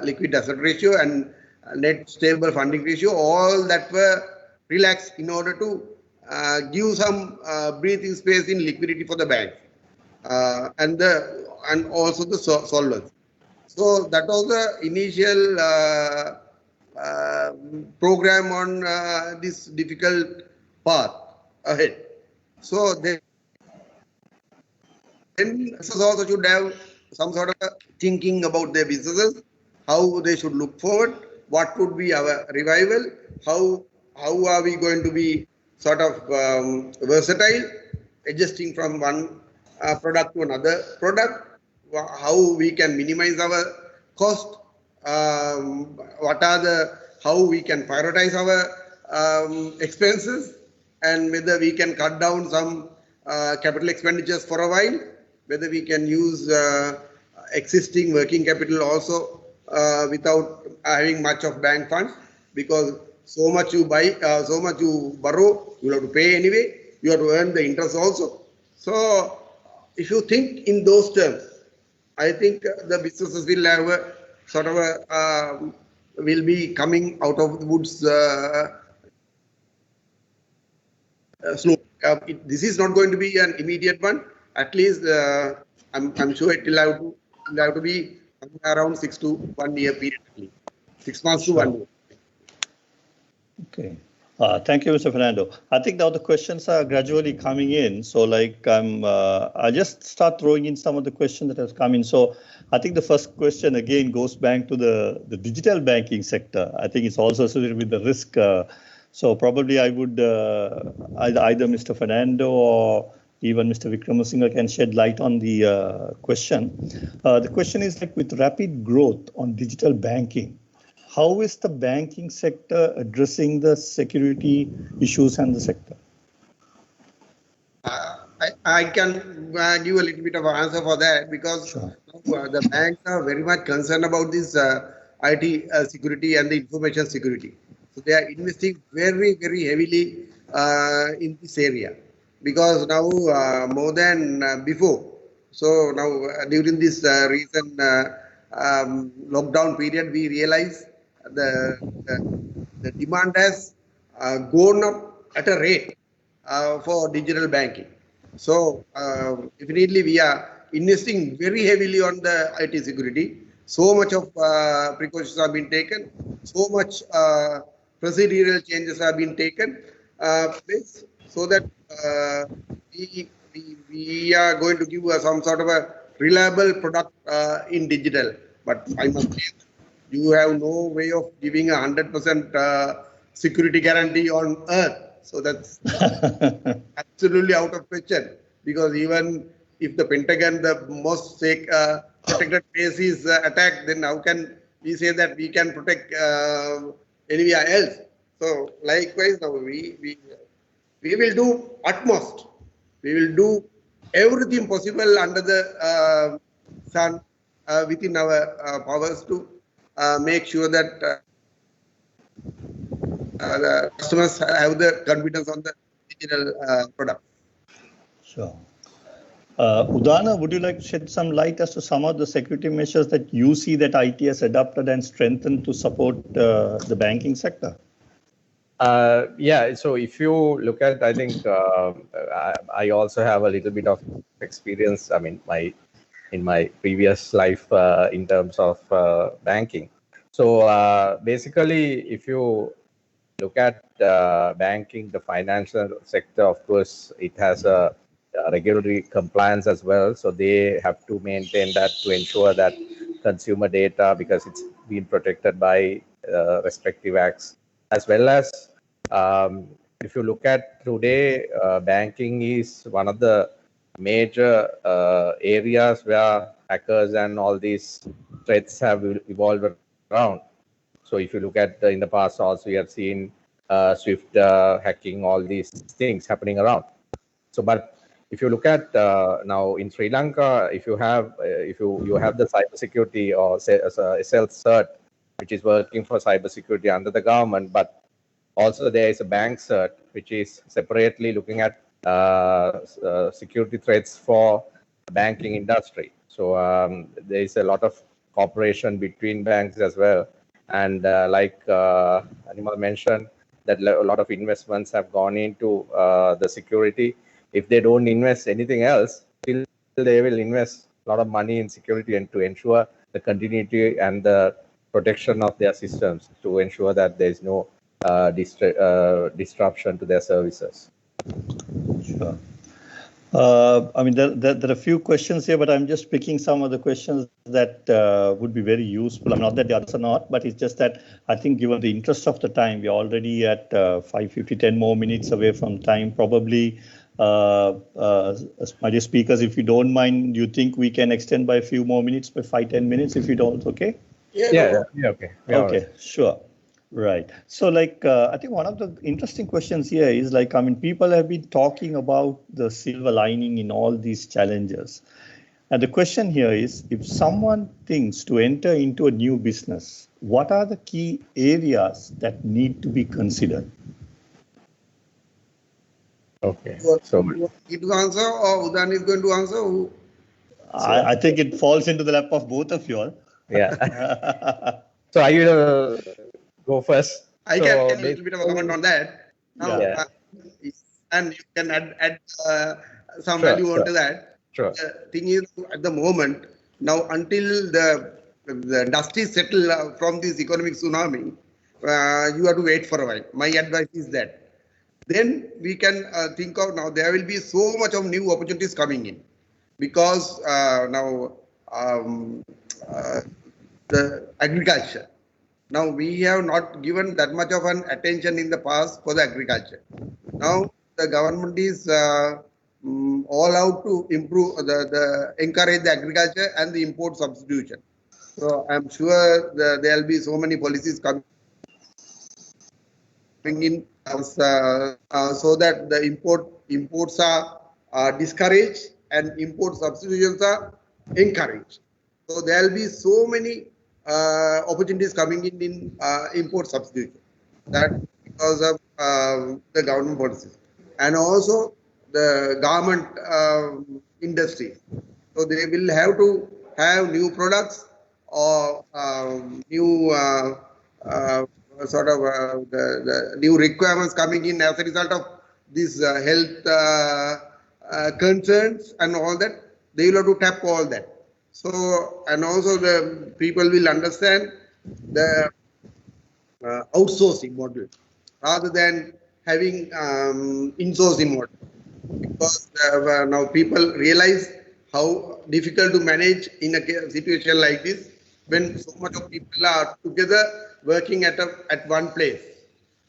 liquid asset ratio and net stable funding ratio, all that were relaxed in order to give some breathing space in liquidity for the bank, and also the solvents. So that was the initial program on this difficult path ahead. So then businesses also should have some sort of thinking about their businesses, how they should look forward, what would be our revival, how are we going to be sort of versatile, adjusting from one product to another product, how we can minimize our cost, how we can prioritize our expenses, and whether we can cut down some capital expenditures for a while, whether we can use existing working capital also without having much of bank funds, because so much you borrow, you have to pay anyway, you have to earn the interest also. So if you think in those terms, I think the businesses will have a sort of a will be coming out of the woods slowly. This is not going to be an immediate one. At least I'm sure it will have to be around 6 to 1 year period, 6 months to 1 year. Okay. Thank you, Mr. Fernando. I think now the questions are gradually coming in. So I'll just start throwing in some of the questions that have come in. So I think the first question again goes back to the digital banking sector. I think it's also associated with the risk. So probably I would either Mr. Fernando or even Mr. Vikram Singh can shed light on the question. The question is with rapid growth on digital banking, how is the banking sector addressing the security issues and the sector? I can give a little bit of an answer for that, because the banks are very much concerned about this IT security and the information security. So they are investing very, very heavily in this area, because now more than before. So now during this recent lockdown period, we realize the demand has gone up at a rate for digital banking. So definitely we are investing very heavily on the IT security. So much of precautions have been taken. So much procedural changes have been taken so that we are going to give some sort of a reliable product in digital. But I must say, you have no way of giving 100% security guarantee on earth. So that's absolutely out of question, because even if the Pentagon, the most protected place is attacked, then how can we say that we can protect anywhere else? So likewise, now we will do utmost. We will do everything possible under the sun within our powers to make sure that the customers have the confidence on the digital product. Sure. Udana, would you like to shed some light as to some of the security measures that you see that IT has adopted and strengthened to support the banking sector? Yeah, so if you look at, I think I also have a little bit of experience, I mean, in my previous life in terms of banking. So basically, if you look at banking, the financial sector, of course, it has a regulatory compliance as well. So they have to maintain that to ensure that consumer data, because it's been protected by respective acts, as well as if you look at today, banking is one of the major areas where hackers and all these threats have evolved around. So if you look at in the past also, we have seen Swift hacking, all these things happening around. So, but if you look at now in Sri Lanka, if you have the cybersecurity or say a self cert, which is working for cybersecurity under the government, but also there is a bank cert, which is separately looking at security threats for banking industry. So there is a lot of cooperation between banks as well. And like Animal mentioned, that a lot of investments have gone into the security. If they don't invest anything else, still they will invest a lot of money in security and to ensure the continuity and the protection of their systems, to ensure that there is no disruption to their services. Sure. I mean, there are a few questions here, but I'm just picking some of the questions that would be very useful. I'm not that the others are not, but it's just that I think given the interest of the time, we're already at 5:50, 10 more minutes away from time. Probably, my dear speakers, if you don't mind, you think we can extend by a few more minutes, by 5-10 minutes, if you don't, okay? Yeah, okay. Okay, sure. Right. So I think one of the interesting questions here is I mean, people have been talking about the silver lining in all these challenges. And the question here is, if someone thinks to enter into a new business, what are the key areas that need to be considered? Okay. So you to answer, or Udan is going to answer? Who? I think it falls into the lap of both of you all. Yeah. So I will go first. I can a little bit of a comment on that. Now, Yeah. and you can add some value onto that. Sure. The thing is, at the moment, now until the dust is settled from this economic tsunami, you have to wait for a while. My advice is that. Then we can think of, now there will be so much of new opportunities coming in, because now the agriculture. Now we have not given that much of an attention in the past for the agriculture. Now the government is all out to improve encourage the agriculture and the import substitution. So I'm sure there will be so many policies coming in so that the imports are discouraged and import substitutions are encouraged. So there will be so many opportunities coming in import substitution. That because of the government policies, and also the garment industry. So they will have to have new products or new sort of the new requirements coming in as a result of these health concerns and all that. They will have to tap all that. So, and also the people will understand the outsourcing model rather than having insourcing model, because now people realize how difficult to manage in a situation like this when so much of people are together working at one place.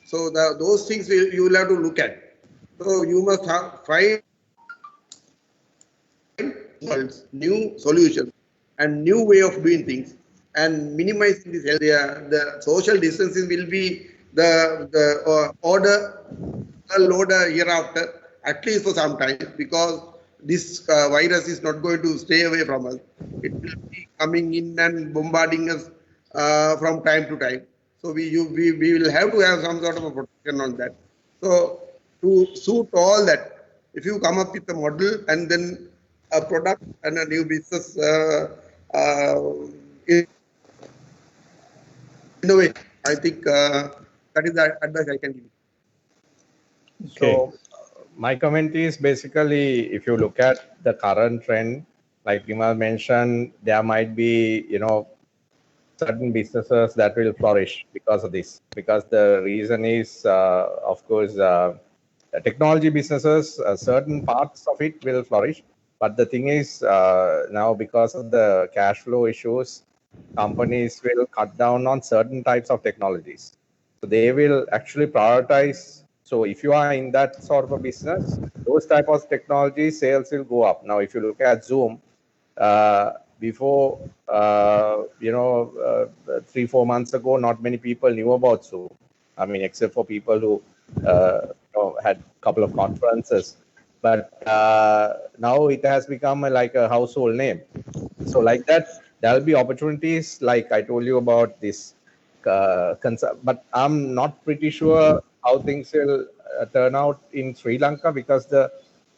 So those things you will have to look at. So you must find new solutions and new way of doing things, and minimizing this health. The social distancing will be the order hereafter, at least for some time, because this virus is not going to stay away from us. It will be coming in and bombarding us from time to time. So we will have to have some sort of a protection on that. So to suit all that, if you come up with a model and then a product and a new business innovation, I think that is the advice I can give. Okay. So my comment is basically, if you look at the current trend, like Vimal mentioned, there might be, certain businesses that will flourish because of this. Because the reason is, of course, technology businesses, certain parts of it will flourish. But the thing is, now because of the cash flow issues, companies will cut down on certain types of technologies. So they will actually prioritize. So if you are in that sort of a business, those type of technology sales will go up. Now, if you look at Zoom, before, 3-4 months ago, not many people knew about Zoom. I mean, except for people who had a couple of conferences. But now it has become like a household name. So like that, there'll be opportunities like I told you about this. But I'm not pretty sure how things will turn out in Sri Lanka because the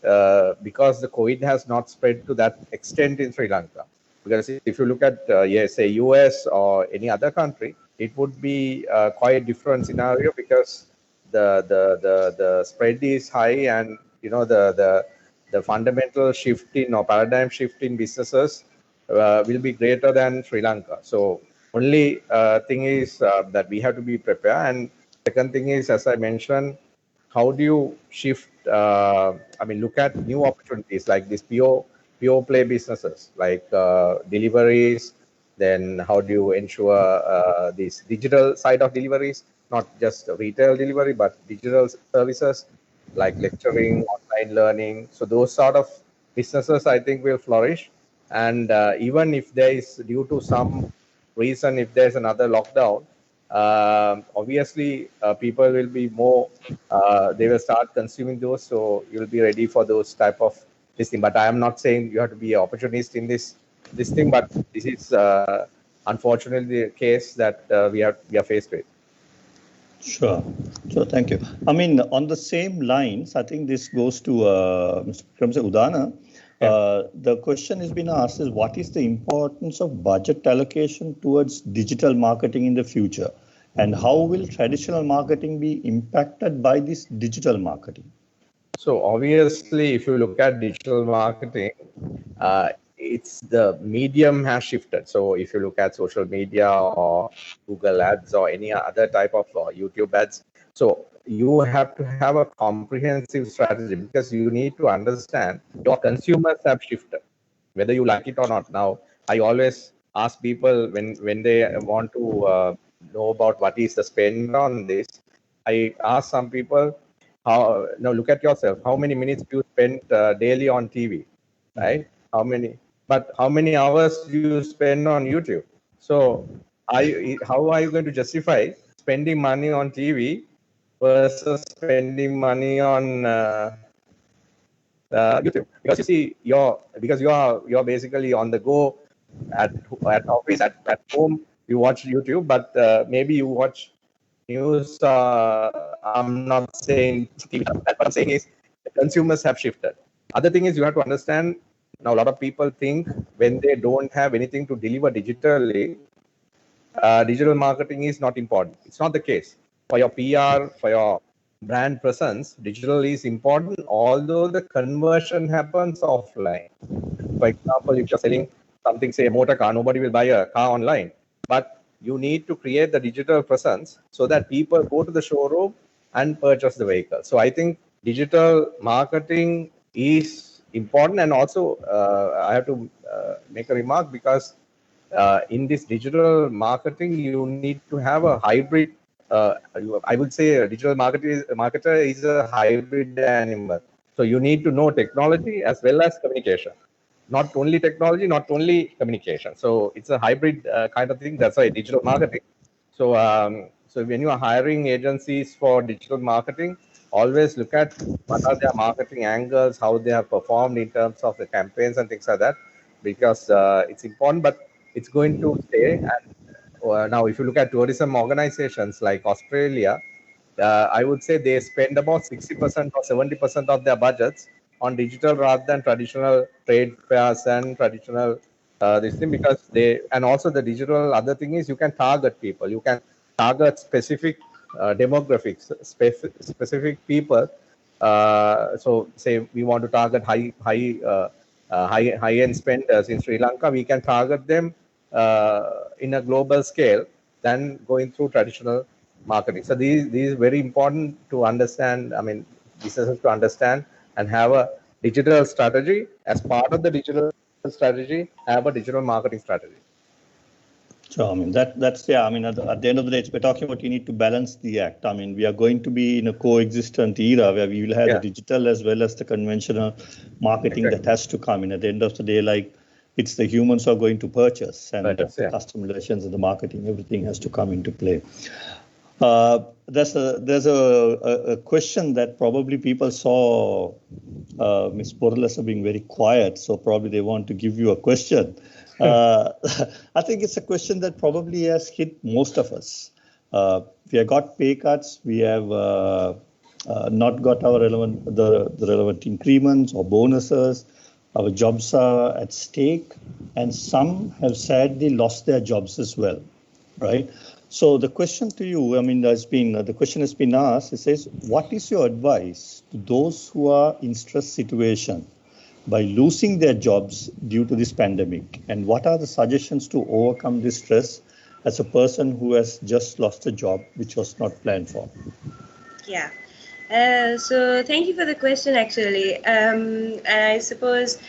COVID has not spread to that extent in Sri Lanka. Because if you look at say US or any other country, it would be quite a different scenario because the spread is high, and the fundamental shift in or paradigm shift in businesses will be greater than Sri Lanka. So only thing is that we have to be prepared. And second thing is, as I mentioned, how do you shift? Look at new opportunities like this pure play businesses like deliveries. Then how do you ensure this digital side of deliveries, not just retail delivery, but digital services like lecturing, online learning. So those sort of businesses, I think, will flourish. And even if there is, due to some reason, if there's another lockdown, obviously people will be more, they will start consuming those. So you'll be ready for those type of this thing. But I am not saying you have to be an opportunist in this thing, but this is unfortunately the case that we are faced with. Sure. Thank you. I mean, on the same lines, I think this goes to Mr. Vikram Udana. The question has been asked is, what is the importance of budget allocation towards digital marketing in the future? And how will traditional marketing be impacted by this digital marketing? So obviously, if you look at digital marketing, it's the medium has shifted. So if you look at social media or Google ads or any other type of YouTube ads, so you have to have a comprehensive strategy because you need to understand your consumers have shifted, whether you like it or not. Now, I always ask people when they want to know about what is the spend on this, I ask some people, now look at yourself, how many minutes do you spend daily on TV, right? How many hours do you spend on YouTube? So how are you going to justify spending money on TV versus spending money on YouTube? Because you see, you're basically on the go at office, at home. You watch YouTube, but maybe you watch news. I'm not saying TV, what I'm saying is the consumers have shifted. Other thing is you have to understand. Now, a lot of people think when they don't have anything to deliver digitally, digital marketing is not important. It's not the case. For your PR, for your brand presence, digital is important, although the conversion happens offline. For example, if you're selling something, say a motor car, nobody will buy a car online. But you need to create the digital presence so that people go to the showroom and purchase the vehicle. So I think digital marketing is important. And also, I have to make a remark because in this digital marketing, you need to have a hybrid. I would say a digital marketer is a hybrid animal. So you need to know technology as well as communication. Not only technology, not only communication. So it's a hybrid kind of thing. That's why digital marketing. So so when you are hiring agencies for digital marketing, always look at what are their marketing angles, how they have performed in terms of the campaigns and things like that, because it's important. But it's going to stay. And now, if you look at tourism organizations like Australia, I would say they spend about 60% or 70% of their budgets on digital rather than traditional trade fairs and traditional this thing, because they, and also the digital other thing is you can target people, you can target specific demographics, specific people. So say we want to target high-end spenders in Sri Lanka, we can target them in a global scale than going through traditional marketing. So these are very important to understand. I mean, businesses to understand and have a digital strategy. As part of the digital strategy, have a digital marketing strategy. So I mean that's yeah. I mean at the end of the day, we're talking about you need to balance the act. I mean we are going to be in a coexistent era where we will have the digital as well as the conventional marketing that has to come in. At the end of the day, like it's the humans who are going to purchase, and the customer relations and the marketing, everything has to come into play. There's a question that probably people saw Ms. Borlesa being very quiet, so probably they want to give you a question. I think it's a question that probably has hit most of us. We have got pay cuts. We have not got our the relevant increments or bonuses. Our jobs are at stake, and some have sadly lost their jobs as well, right? So the question to you, I mean, the question has been asked. It says, what is your advice to those who are in stress situation by losing their jobs due to this pandemic? And what are the suggestions to overcome this stress as a person who has just lost a job which was not planned for? Yeah. So thank you for the question, actually. I suppose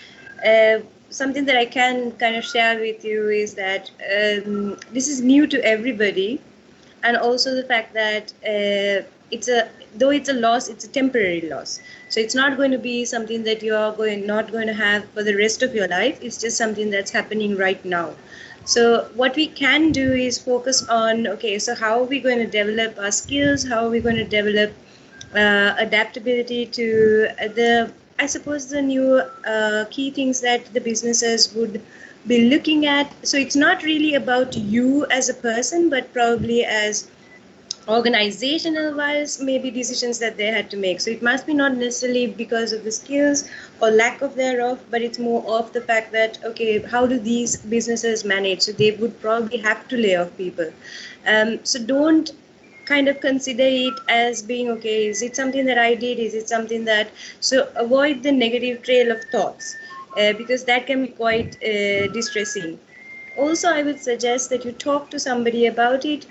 something that I can kind of share with you is that this is new to everybody. And also the fact that though it's a loss, it's a temporary loss. So it's not going to be something that you are not going to have for the rest of your life. It's just something that's happening right now. So what we can do is focus on, okay, so how are we going to develop our skills? How are we going to develop adaptability to I suppose the new key things that the businesses would be looking at. So it's not really about you as a person, but probably as organizational wise, maybe decisions that they had to make. So it must be not necessarily because of the skills or lack of thereof, but it's more of the fact that, okay, how do these businesses manage? So they would probably have to lay off people. So don't kind of consider it as being, okay, is it something that I did? Is it something that, so avoid the negative trail of thoughts because that can be quite distressing. Also, I would suggest that you talk to somebody about it.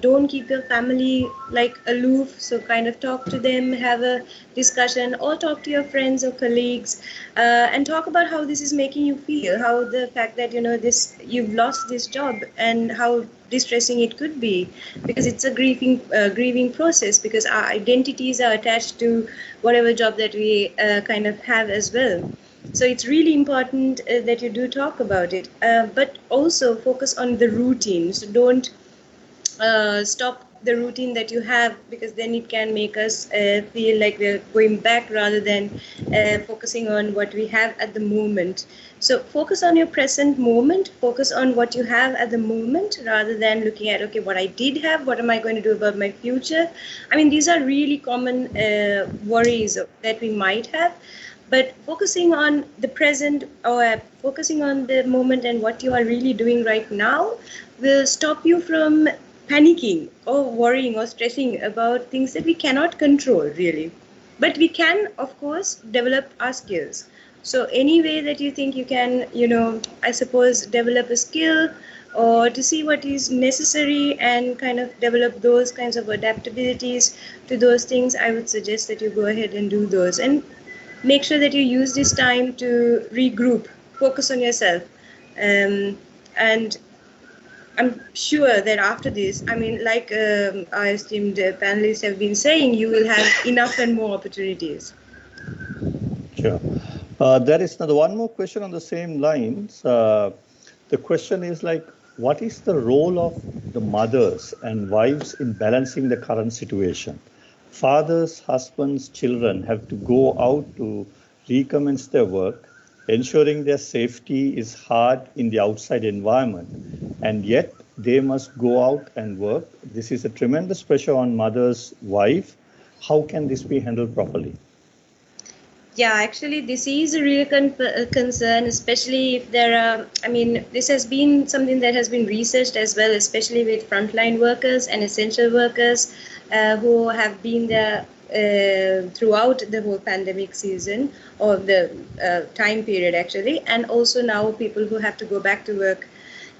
Don't keep your family like aloof. So kind of talk to them, have a discussion, or talk to your friends or colleagues and talk about how this is making you feel, how the fact that, you know, you've lost this job and how distressing it could be, because it's a grieving process, because our identities are attached to whatever job that we kind of have as well. So it's really important that you do talk about it, but also focus on the routine. So don't stop the routine that you have, because then it can make us feel like we're going back rather than focusing on what we have at the moment. So focus on your present moment, focus on what you have at the moment rather than looking at, okay, what I did have, what am I going to do about my future? I mean, these are really common worries that we might have. But focusing on the present or focusing on the moment and what you are really doing right now will stop you from panicking or worrying or stressing about things that we cannot control, really. But we can, of course, develop our skills. So any way that you think you can, you know, I suppose, develop a skill or to see what is necessary and kind of develop those kinds of adaptabilities to those things, I would suggest that you go ahead and do those. And make sure that you use this time to regroup, focus on yourself. And I'm sure that after this, I mean, like our esteemed panelists have been saying, you will have enough and more opportunities. Sure. There is another one more question on the same lines. The question is like, what is the role of the mothers and wives in balancing the current situation? Fathers, husbands, children have to go out to recommence their work. Ensuring their safety is hard in the outside environment, and yet they must go out and work. This is a tremendous pressure on mother's wife. How can this be handled properly? Yeah, actually, this is a real concern, especially if there are, I mean, this has been something that has been researched as well, especially with frontline workers and essential workers who have been there throughout the whole pandemic season or the time period, actually, and also now people who have to go back to work.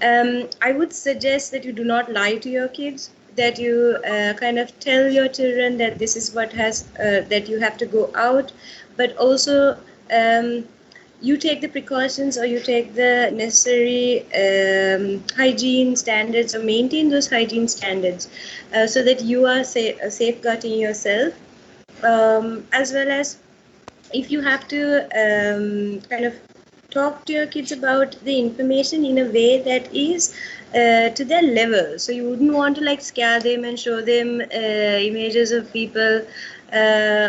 I would suggest that you do not lie to your kids. that you kind of tell your children that this is what has that you have to go out, but also you take the precautions or you take the necessary hygiene standards or maintain those hygiene standards so that you are safeguarding yourself, as well as if you have to kind of talk to your kids about the information in a way that is to their level. So you wouldn't want to like scare them and show them images of people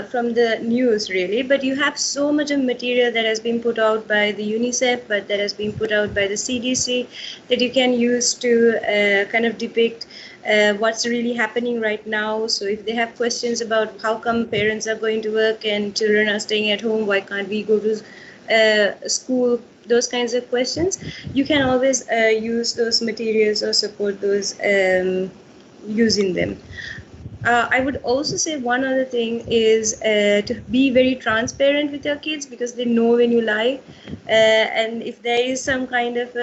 from the news, really. But you have so much of material that has been put out by the UNICEF, but that has been put out by the CDC, that you can use to kind of depict what's really happening right now. So if they have questions about how come parents are going to work and children are staying at home, why can't we go to school, those kinds of questions, you can always use those materials or support those using them. I would also say one other thing is to be very transparent with your kids, because they know when you lie, and if there is some kind of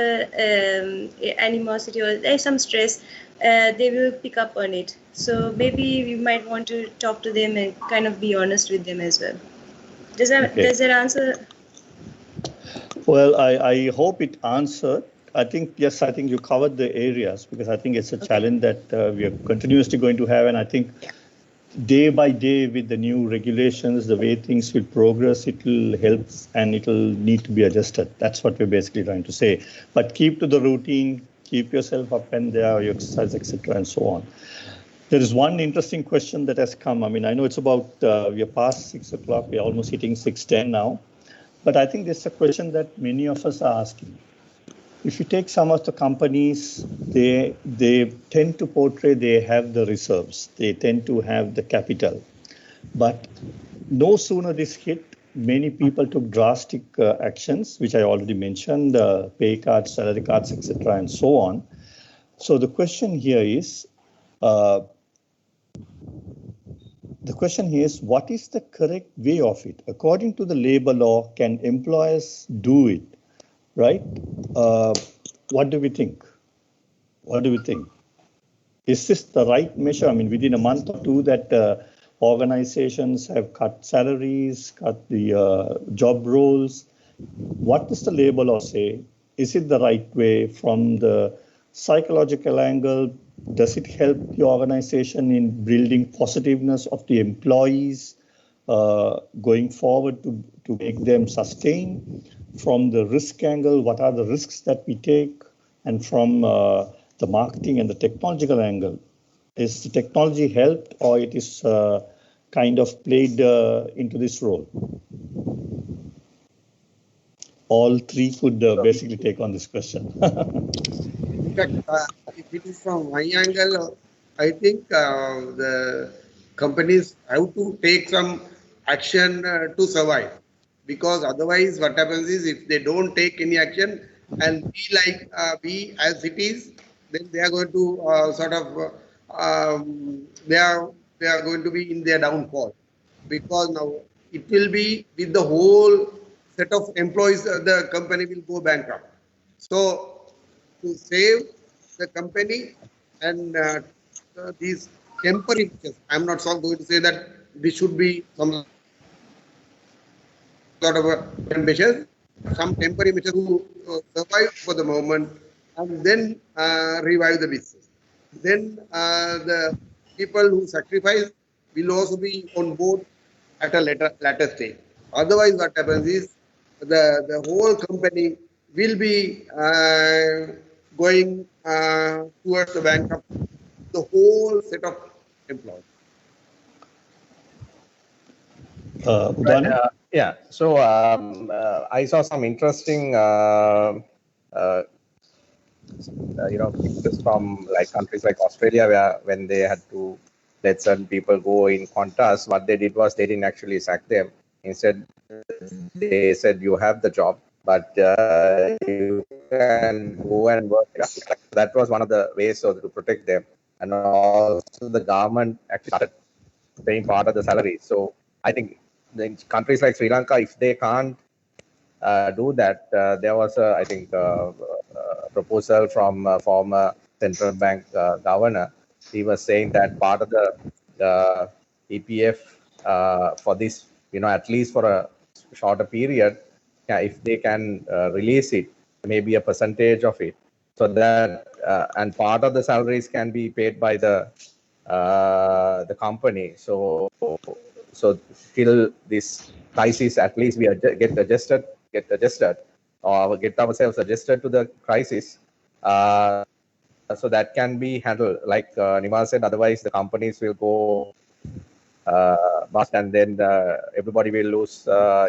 animosity or there's some stress, they will pick up on it. So maybe you might want to talk to them and kind of be honest with them as well. Does that answer? Well, I hope it answered. I think, yes, I think you covered the areas, because I think it's a challenge that we are continuously going to have. And I think day by day with the new regulations, the way things will progress, it will help and it will need to be adjusted. That's what we're basically trying to say. But keep to the routine, keep yourself up and there, your exercise, etc., and so on. There is one interesting question that has come. I mean, I know it's about, we are past 6 o'clock, we're almost hitting 6:10 now. But I think this is a question that many of us are asking. If you take some of the companies, they tend to portray they have the reserves, they tend to have the capital. But no sooner this hit, many people took drastic actions, which I already mentioned, pay cuts, salary cuts, etc., and so on. So the question here is, what is the correct way of it? According to the labor law, can employers do it? Right? What do we think? What do we think? Is this the right measure? I mean, within a month or two that organizations have cut salaries, cut the job roles. What does the labor law say? Is it the right way from the psychological angle? Does it help the organization in building positiveness of the employees going forward to make them sustain? From the risk angle, what are the risks that we take? And from the marketing and the technological angle, is the technology helped or it is kind of played into this role? All three could basically take on this question. In fact, if it is from my angle, I think the companies have to take some action to survive. Because otherwise what happens is, if they don't take any action and we as cities, then they are going to they are going to be in their downfall, because now it will be with the whole set of employees, the company will go bankrupt. So to save the company and these temporary measures, I'm not going to say that this should be some sort of a measures, some temporary measures to survive for the moment and then revive the business. Then the people who sacrifice will also be on board at a later stage. Otherwise, what happens is the whole company will be going towards the bankruptcy, the whole set of employees. Yeah, so I saw some interesting, pictures from like countries like Australia, where when they had to let certain people go in Qantas, what they did was they didn't actually sack them. Instead, they said, you have the job, but you can go and work. That was one of the ways to protect them. And also the government actually started paying part of the salary. So I think in countries like Sri Lanka, if they can't do that, there was I think a proposal from former central bank governor he was saying that part of the EPF for this, at least for a shorter period, if they can release it, maybe a percentage of it, so that and part of the salaries can be paid by the company. So till this crisis, at least we get adjusted, or get ourselves adjusted to the crisis. So that can be handled, like Nima said. Otherwise, the companies will go bust, and then everybody will lose, the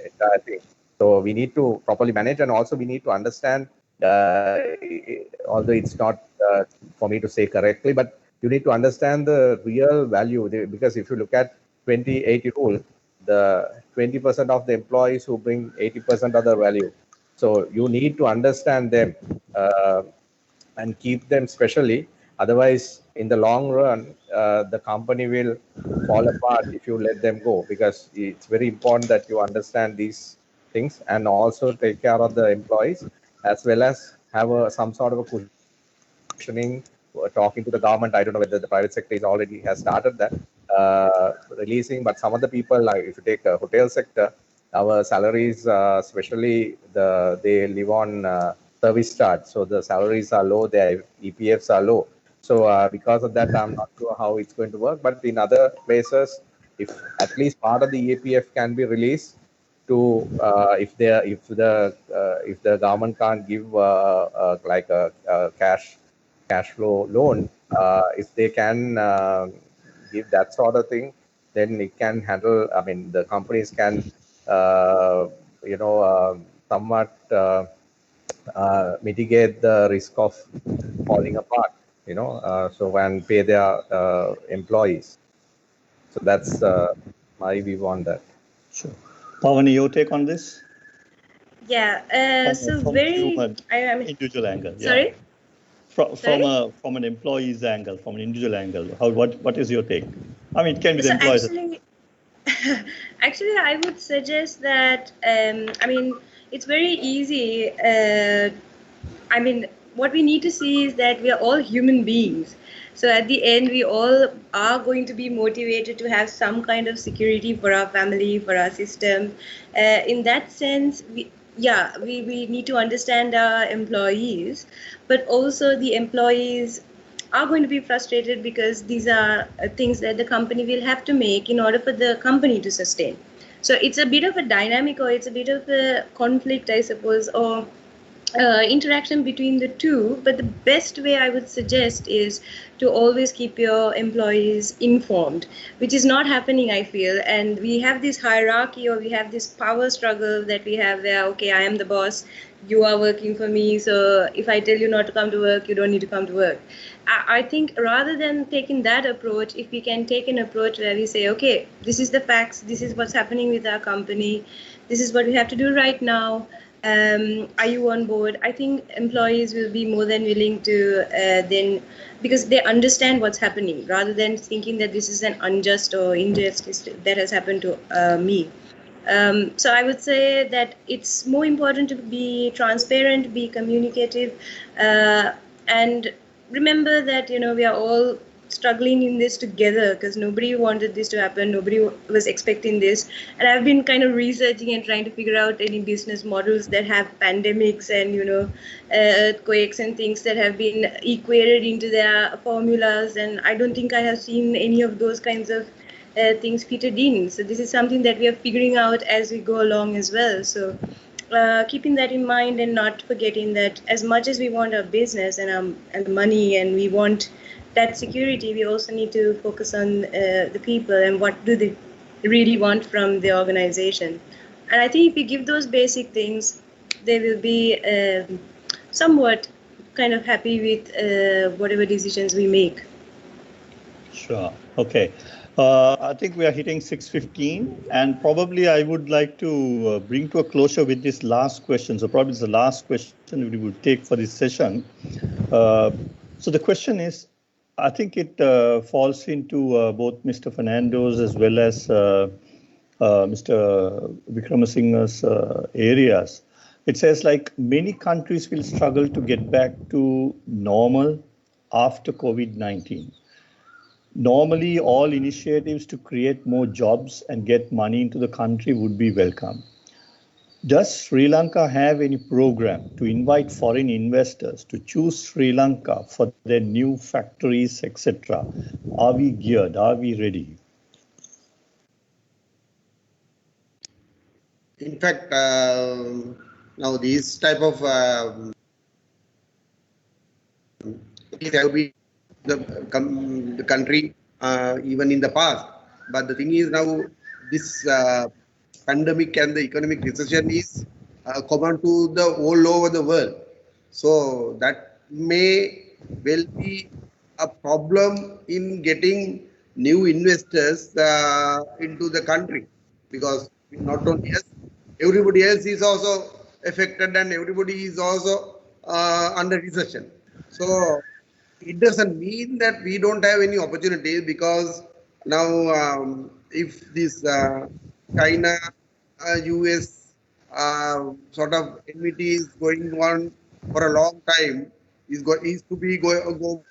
entire thing. So we need to properly manage, and also we need to understand. Although it's not for me to say correctly, but you need to understand the real value, because if you look at 2080 rule, the 20% of the employees who bring 80% of the value. So you need to understand them and keep them specially. Otherwise, in the long run, the company will fall apart if you let them go, because it's very important that you understand these things and also take care of the employees, as well as have some sort of a cushioning, talking to the government. I don't know whether the private sector is already has started that releasing, but some of the people, like if you take the hotel sector, our salaries, especially they live on service charge, so the salaries are low, their EPFs are low. So because of that, I'm not sure how it's going to work. But in other places, if at least part of the EPF can be released to, if the government can't give like a cash flow loan, if they can give that sort of thing, then it can handle. I mean, the companies can, somewhat mitigate the risk of falling apart. So when pay their employees. So that's my view on that. Sure. Pavani, your take on this? Yeah. So from very. Individual angle. Sorry. Yeah. From an employee's angle, from an individual angle, what is your take? I mean, it can be the employees. Actually, I would suggest that. It's very easy. What we need to see is that we are all human beings. So at the end, we all are going to be motivated to have some kind of security for our family, for our system. In that sense, we need to understand our employees, but also the employees are going to be frustrated because these are things that the company will have to make in order for the company to sustain. So it's a bit of a dynamic, or it's a bit of a conflict, I suppose, or interaction between the two. But the best way I would suggest is to always keep your employees informed, which is not happening, I feel. And we have this hierarchy, or we have this power struggle that we have where, okay, I am the boss, you are working for me, so if I tell you not to come to work, you don't need to come to work. I think rather than taking that approach, if we can take an approach where we say, okay, this is the facts, this is what's happening with our company, this is what we have to do right now, are you on board? I think employees will be more than willing to then, because they understand what's happening, rather than thinking that this is an unjust or injustice that has happened to me. So I would say that it's more important to be transparent, be communicative, and remember that, we are all struggling in this together, because nobody wanted this to happen. Nobody was expecting this. And I've been kind of researching and trying to figure out any business models that have pandemics and, earthquakes and things that have been equated into their formulas. And I don't think I have seen any of those kinds of things fitted in. So this is something that we are figuring out as we go along as well. So keeping that in mind, and not forgetting that as much as we want our business and money, and we want that security, we also need to focus on the people and what do they really want from the organization. And I think if we give those basic things, they will be somewhat kind of happy with whatever decisions we make. Sure. Okay. I think we are hitting 6:15, and probably I would like to bring to a closure with this last question. So probably it's the last question we will take for this session. So the question is, I think it falls into both Mr. Fernando's as well as Mr. Vikram Singh's areas. It says, like, many countries will struggle to get back to normal after COVID-19. Normally, all initiatives to create more jobs and get money into the country would be welcome. Does Sri Lanka have any program to invite foreign investors to choose Sri Lanka for their new factories, etc.? Are we geared? Are we ready? In fact, now these type of it have been the country even in the past. But the thing is now this pandemic and the economic recession is common to the all over the world. So that may well be a problem in getting new investors into the country, because not only us, everybody else is also affected and everybody is also under recession. So it doesn't mean that we don't have any opportunities, because now if this China, US sort of enmity is going on for a long time, is to be go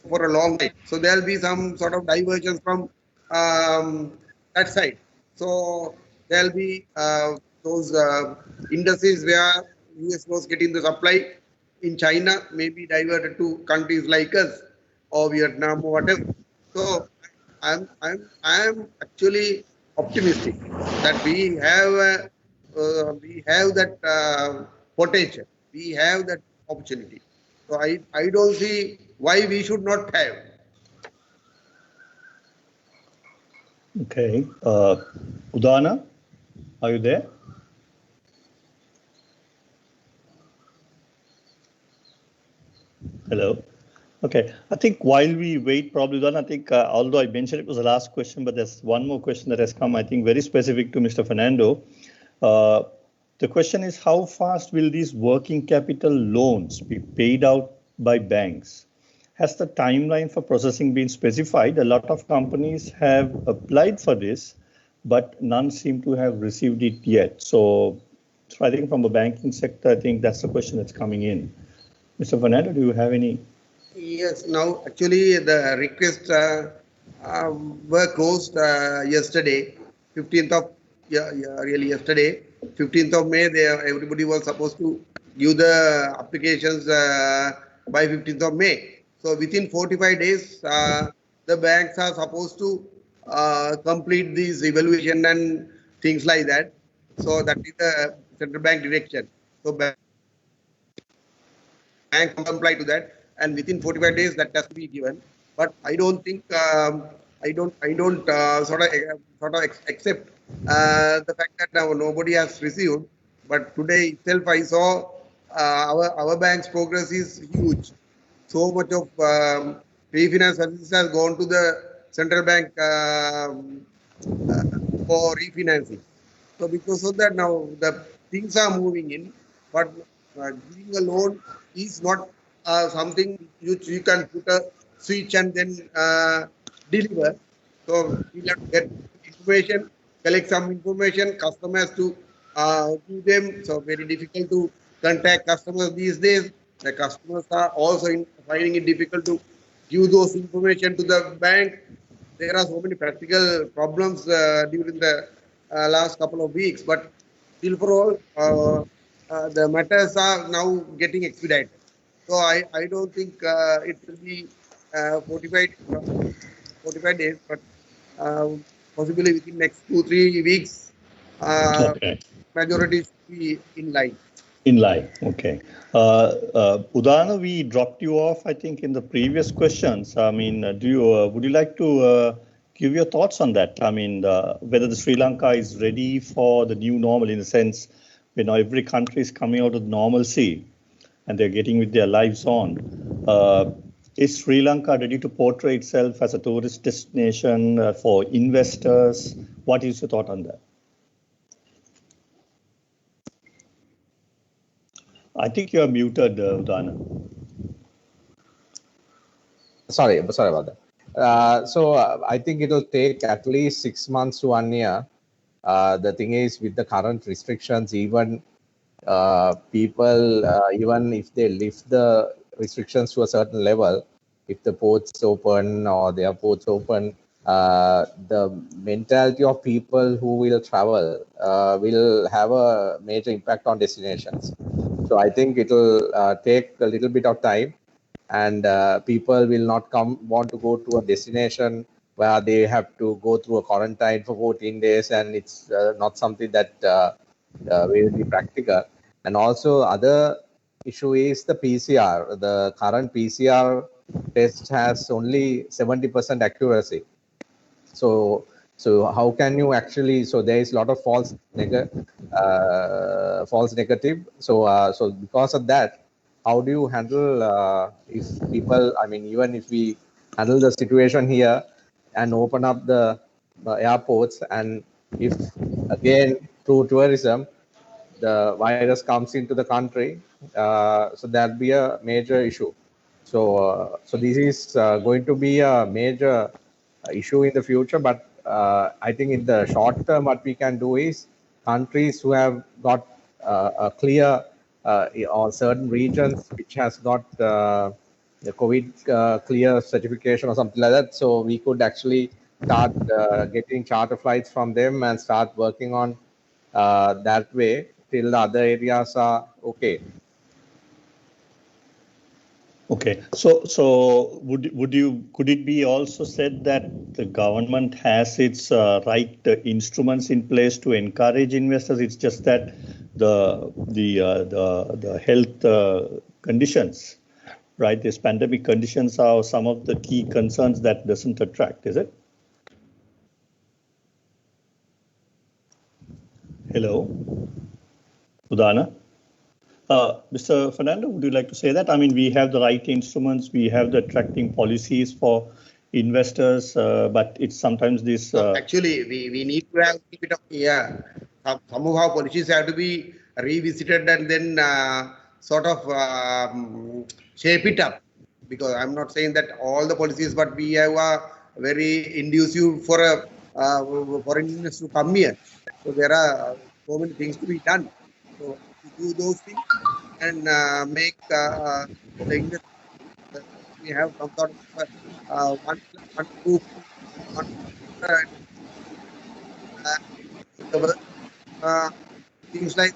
for a long time. So there will be some sort of divergence from that side. So there will be those industries where US was getting the supply in China may be diverted to countries like us or Vietnam or whatever. So I'm actually optimistic that we have that potential, we have that opportunity. So I don't see why we should not have. Okay. Udana, are you there? Hello. Okay. I think while we wait, probably Udana, I think although I mentioned it was the last question, but there's one more question that has come, I think very specific to Mr. Fernando. The question is, how fast will these working capital loans be paid out by banks? Has the timeline for processing been specified? A lot of companies have applied for this, but none seem to have received it yet. So I think from the banking sector, I think that's the question that's coming in. Mr. Fernando, do you have any? Yes, now actually the requests were closed yesterday, 15th of, really yesterday, 15th of May, everybody was supposed to give the applications by 15th of May. So within 45 days, the banks are supposed to complete this evaluation and things like that. So that is the central bank direction. So bank comply to that, and within 45 days that has to be given. But I don't think I don't sort of accept the fact that now nobody has received. But today itself I saw our bank's progress is huge. So much of refinance services has gone to the central bank for refinancing. So because of that, now the things are moving in, but giving a loan is not something which you can put a switch and then deliver. So we'll have to get information, collect some information, customers to give them. So very difficult to contact customers these days. The customers are also finding it difficult to give those information to the bank. There are so many practical problems during the last couple of weeks, but still for all, the matters are now getting expedited. So I don't think it will be 45 days, but possibly within next 2-3 weeks, Okay. majority should be in line. In line, okay. Udana, we dropped you off, I think, in the previous questions. I mean, would you like to give your thoughts on that? I mean, whether the Sri Lanka is ready for the new normal, in the sense, you know, every country is coming out of normalcy and they're getting with their lives on. Is Sri Lanka ready to portray itself as a tourist destination for investors? What is your thought on that? I think you're muted, Udana. Sorry about that. So I think it will take at least 6 months to 1 year. The thing is, with the current restrictions, even people, even if they lift the restrictions to a certain level, if the ports open or the airports open, the mentality of people who will travel will have a major impact on destinations. So I think it will take a little bit of time, and people will not want to go to a destination where they have to go through a quarantine for 14 days, and it's not something that will be practical. And also other issue is the PCR. The current PCR test has only 70% accuracy. So how can you actually, so there is a lot of false negative. So because of that, how do you handle if people, I mean, even if we handle the situation here and open up the airports, and if again through tourism the virus comes into the country, so that'll be a major issue. So this is going to be a major issue in the future. But I think in the short term, what we can do is countries who have got a clear or certain regions which has got the COVID clear certification or something like that. So we could actually start getting charter flights from them and start working on that way till the other areas are okay. Okay, so could it be also said that the government has its right instruments in place to encourage investors? It's just that the health conditions, right? These pandemic conditions are some of the key concerns that doesn't attract, is it? Hello, Udana. Mr. Fernando, would you like to say that? I mean, we have the right instruments, we have the attracting policies for investors, but it's sometimes this. Actually, we need to have a bit of some of our policies have to be revisited and then sort of shape it up. Because I'm not saying that all the policies, but we have a very inducive for a foreigners to come here. So there are so many things to be done. So to do those things and make the investment, we have some sort of one proof, one things like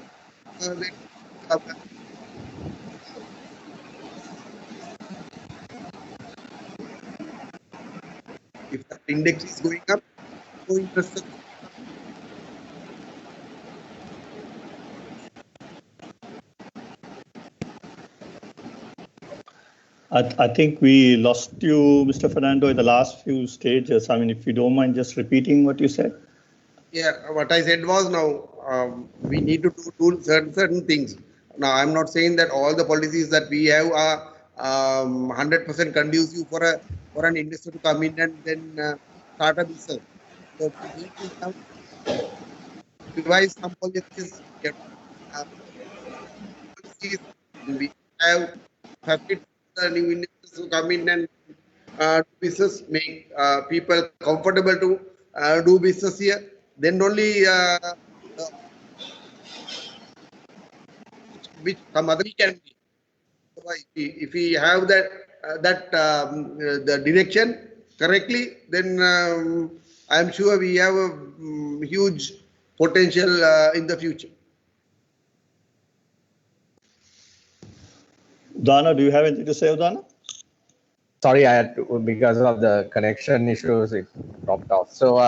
if the index is going up, so interest. I think we lost you, Mr. Fernando, in the last few stages. I mean, if you don't mind just repeating what you said. Yeah, what I said was now we need to do certain things. Now, I'm not saying that all the policies that we have are 100% conducive for an investor to come in and then start a business. So we need to have revise some policies. We have facilitate the new investors to come in and do business, make people comfortable to do business here. Then only which some other can be. So if we have the direction correctly, then I am sure we have a huge potential in the future. Udana, do you have anything to say, Udana? Sorry, I had to, because of the connection issues, it dropped off. So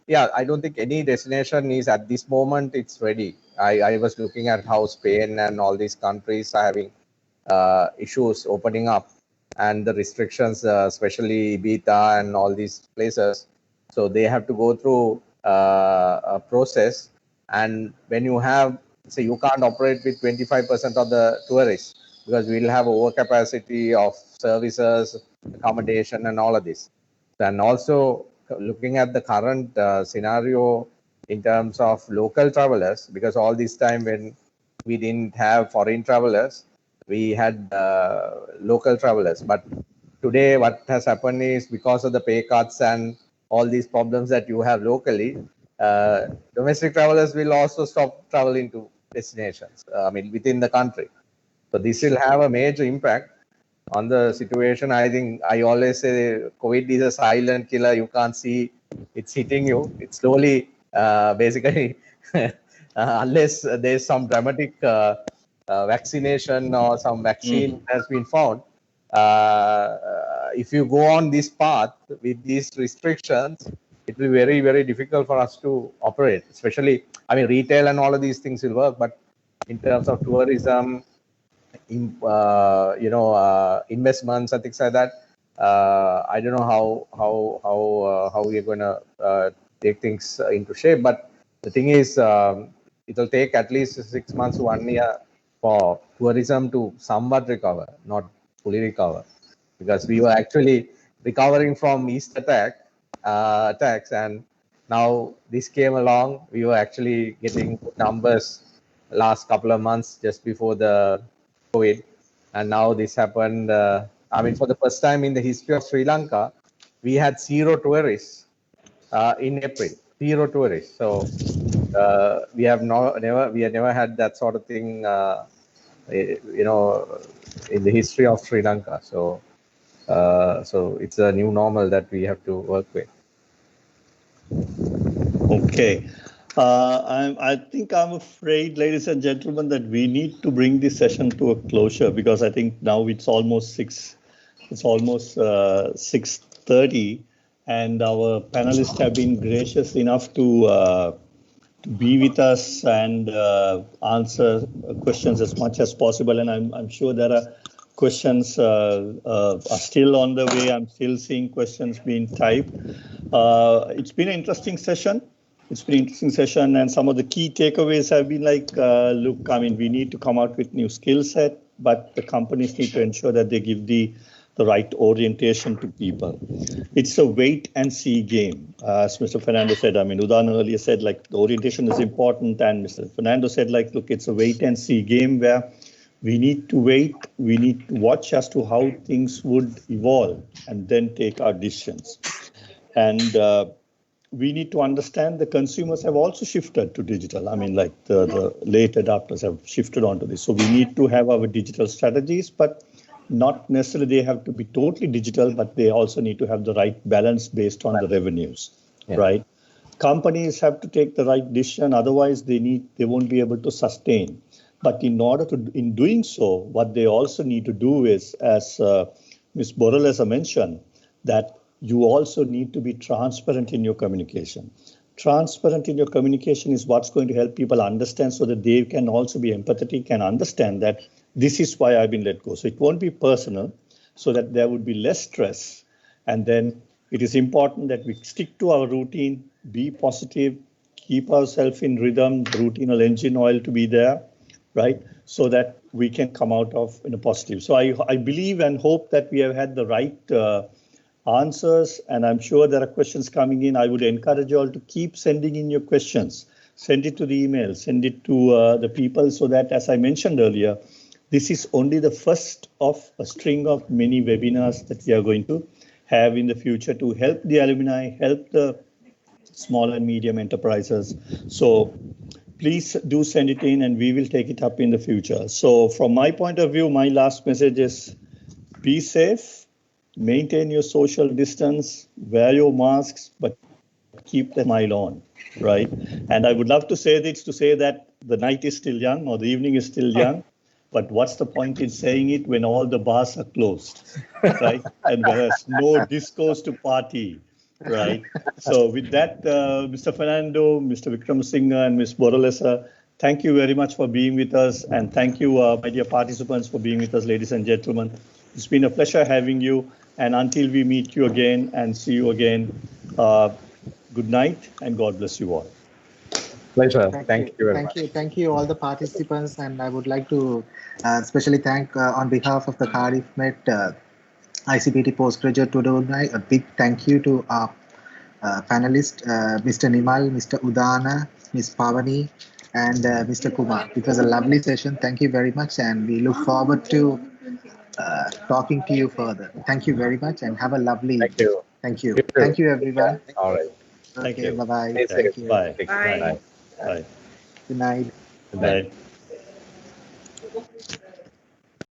yeah, I don't think any destination is at this moment it's ready. I was looking at how Spain and all these countries are having issues opening up, and the restrictions, especially Ibiza and all these places. So they have to go through a process. And when you have, say, you can't operate with 25% of the tourists, because we'll have overcapacity of services, accommodation, and all of this. And also looking at the current scenario in terms of local travelers, because all this time when we didn't have foreign travelers, we had local travelers. But today what has happened is, because of the pay cuts and all these problems that you have locally, domestic travelers will also stop traveling to destinations, I mean, within the country. So this will have a major impact. on the situation. I think I always say COVID is a silent killer. You can't see it's hitting you. It's slowly, basically, unless there's some dramatic vaccination or some vaccine has been found. If you go on this path with these restrictions, it will be very, very difficult for us to operate. Especially, I mean, retail and all of these things will work, but in terms of tourism, investments and things like that, I don't know how we're going to take things into shape. But the thing is, it will take at least 6 months to 1 year for tourism to somewhat recover, not fully recover, because we were actually recovering from East attacks, and now this came along. We were actually getting numbers last couple of months just before the COVID, and now this happened. I mean, for the first time in the history of Sri Lanka, we had 0 tourists in April. 0 tourists. So we have never had that sort of thing, in the history of Sri Lanka. So it's a new normal that we have to work with. Okay. I think I'm afraid, ladies and gentlemen, that we need to bring this session to a closure, because I think now it's almost 6:30, and our panelists have been gracious enough to be with us and answer questions as much as possible. And I'm sure there are questions are still on the way. I'm still seeing questions being typed. It's been an interesting session. And some of the key takeaways have been like, look, I mean, we need to come out with new skill set, but the companies need to ensure that they give the right orientation to people. It's a wait and see game. As Mr. Fernando said, I mean, Dunne earlier said, like, the orientation is important, and Mr. Fernando said, like, look, it's a wait and see game where we need to wait, we need to watch as to how things would evolve and then take our decisions. And we need to understand the consumers have also shifted to digital. I mean, like the late adopters have shifted onto this. So we need to have our digital strategies, but not necessarily they have to be totally digital, but they also need to have the right balance based on the revenues, right? Companies have to take the right decision, otherwise they won't be able to sustain. But in doing so, what they also need to do is, as Ms. Borrelesa mentioned, that you also need to be transparent in your communication. Transparent in your communication is what's going to help people understand, so that they can also be empathetic and understand that this is why I've been let go. So it won't be personal, so that there would be less stress. And then it is important that we stick to our routine, be positive, keep ourselves in rhythm, the routine engine oil to be there, right? So that we can come out of in a positive. So I believe and hope that we have had the right answers, and I'm sure there are questions coming in. I would encourage you all to keep sending in your questions. Send it to the email, send it to the people, so that, as I mentioned earlier, this is only the first of a string of many webinars that we are going to have in the future to help the alumni, help the small and medium enterprises. So please do send it in, and we will take it up in the future. So from my point of view, my last message is be safe. Maintain your social distance, wear your masks, but keep the smile on, right? And I would love to say this, to say that the night is still young, or the evening is still young, but what's the point in saying it when all the bars are closed, right? And there's no discos to party, right? So with that, Mr. Fernando, Mr. Vikram Singh, and Ms. Borrelesa, thank you very much for being with us. And thank you, my dear participants, for being with us, ladies and gentlemen. It's been a pleasure having you. And until we meet you again and see you again, good night and God bless you all. Pleasure. Thank you very much. Thank you all the participants. And I would like to especially thank on behalf of the Cardiff Met ICBT Postgraduate Alumni, a big thank you to our panelists, Mr. Nimal, Mr. Udana, Ms. Pavani, and Mr. Kumar. It was a lovely session. Thank you very much. And we look forward to talking to you further. Thank you very much, and have a lovely evening. Thank you. Thank you, everyone. All right. Okay, Thank you. bye-bye. Thank you. Bye. Bye. Good night. Good night.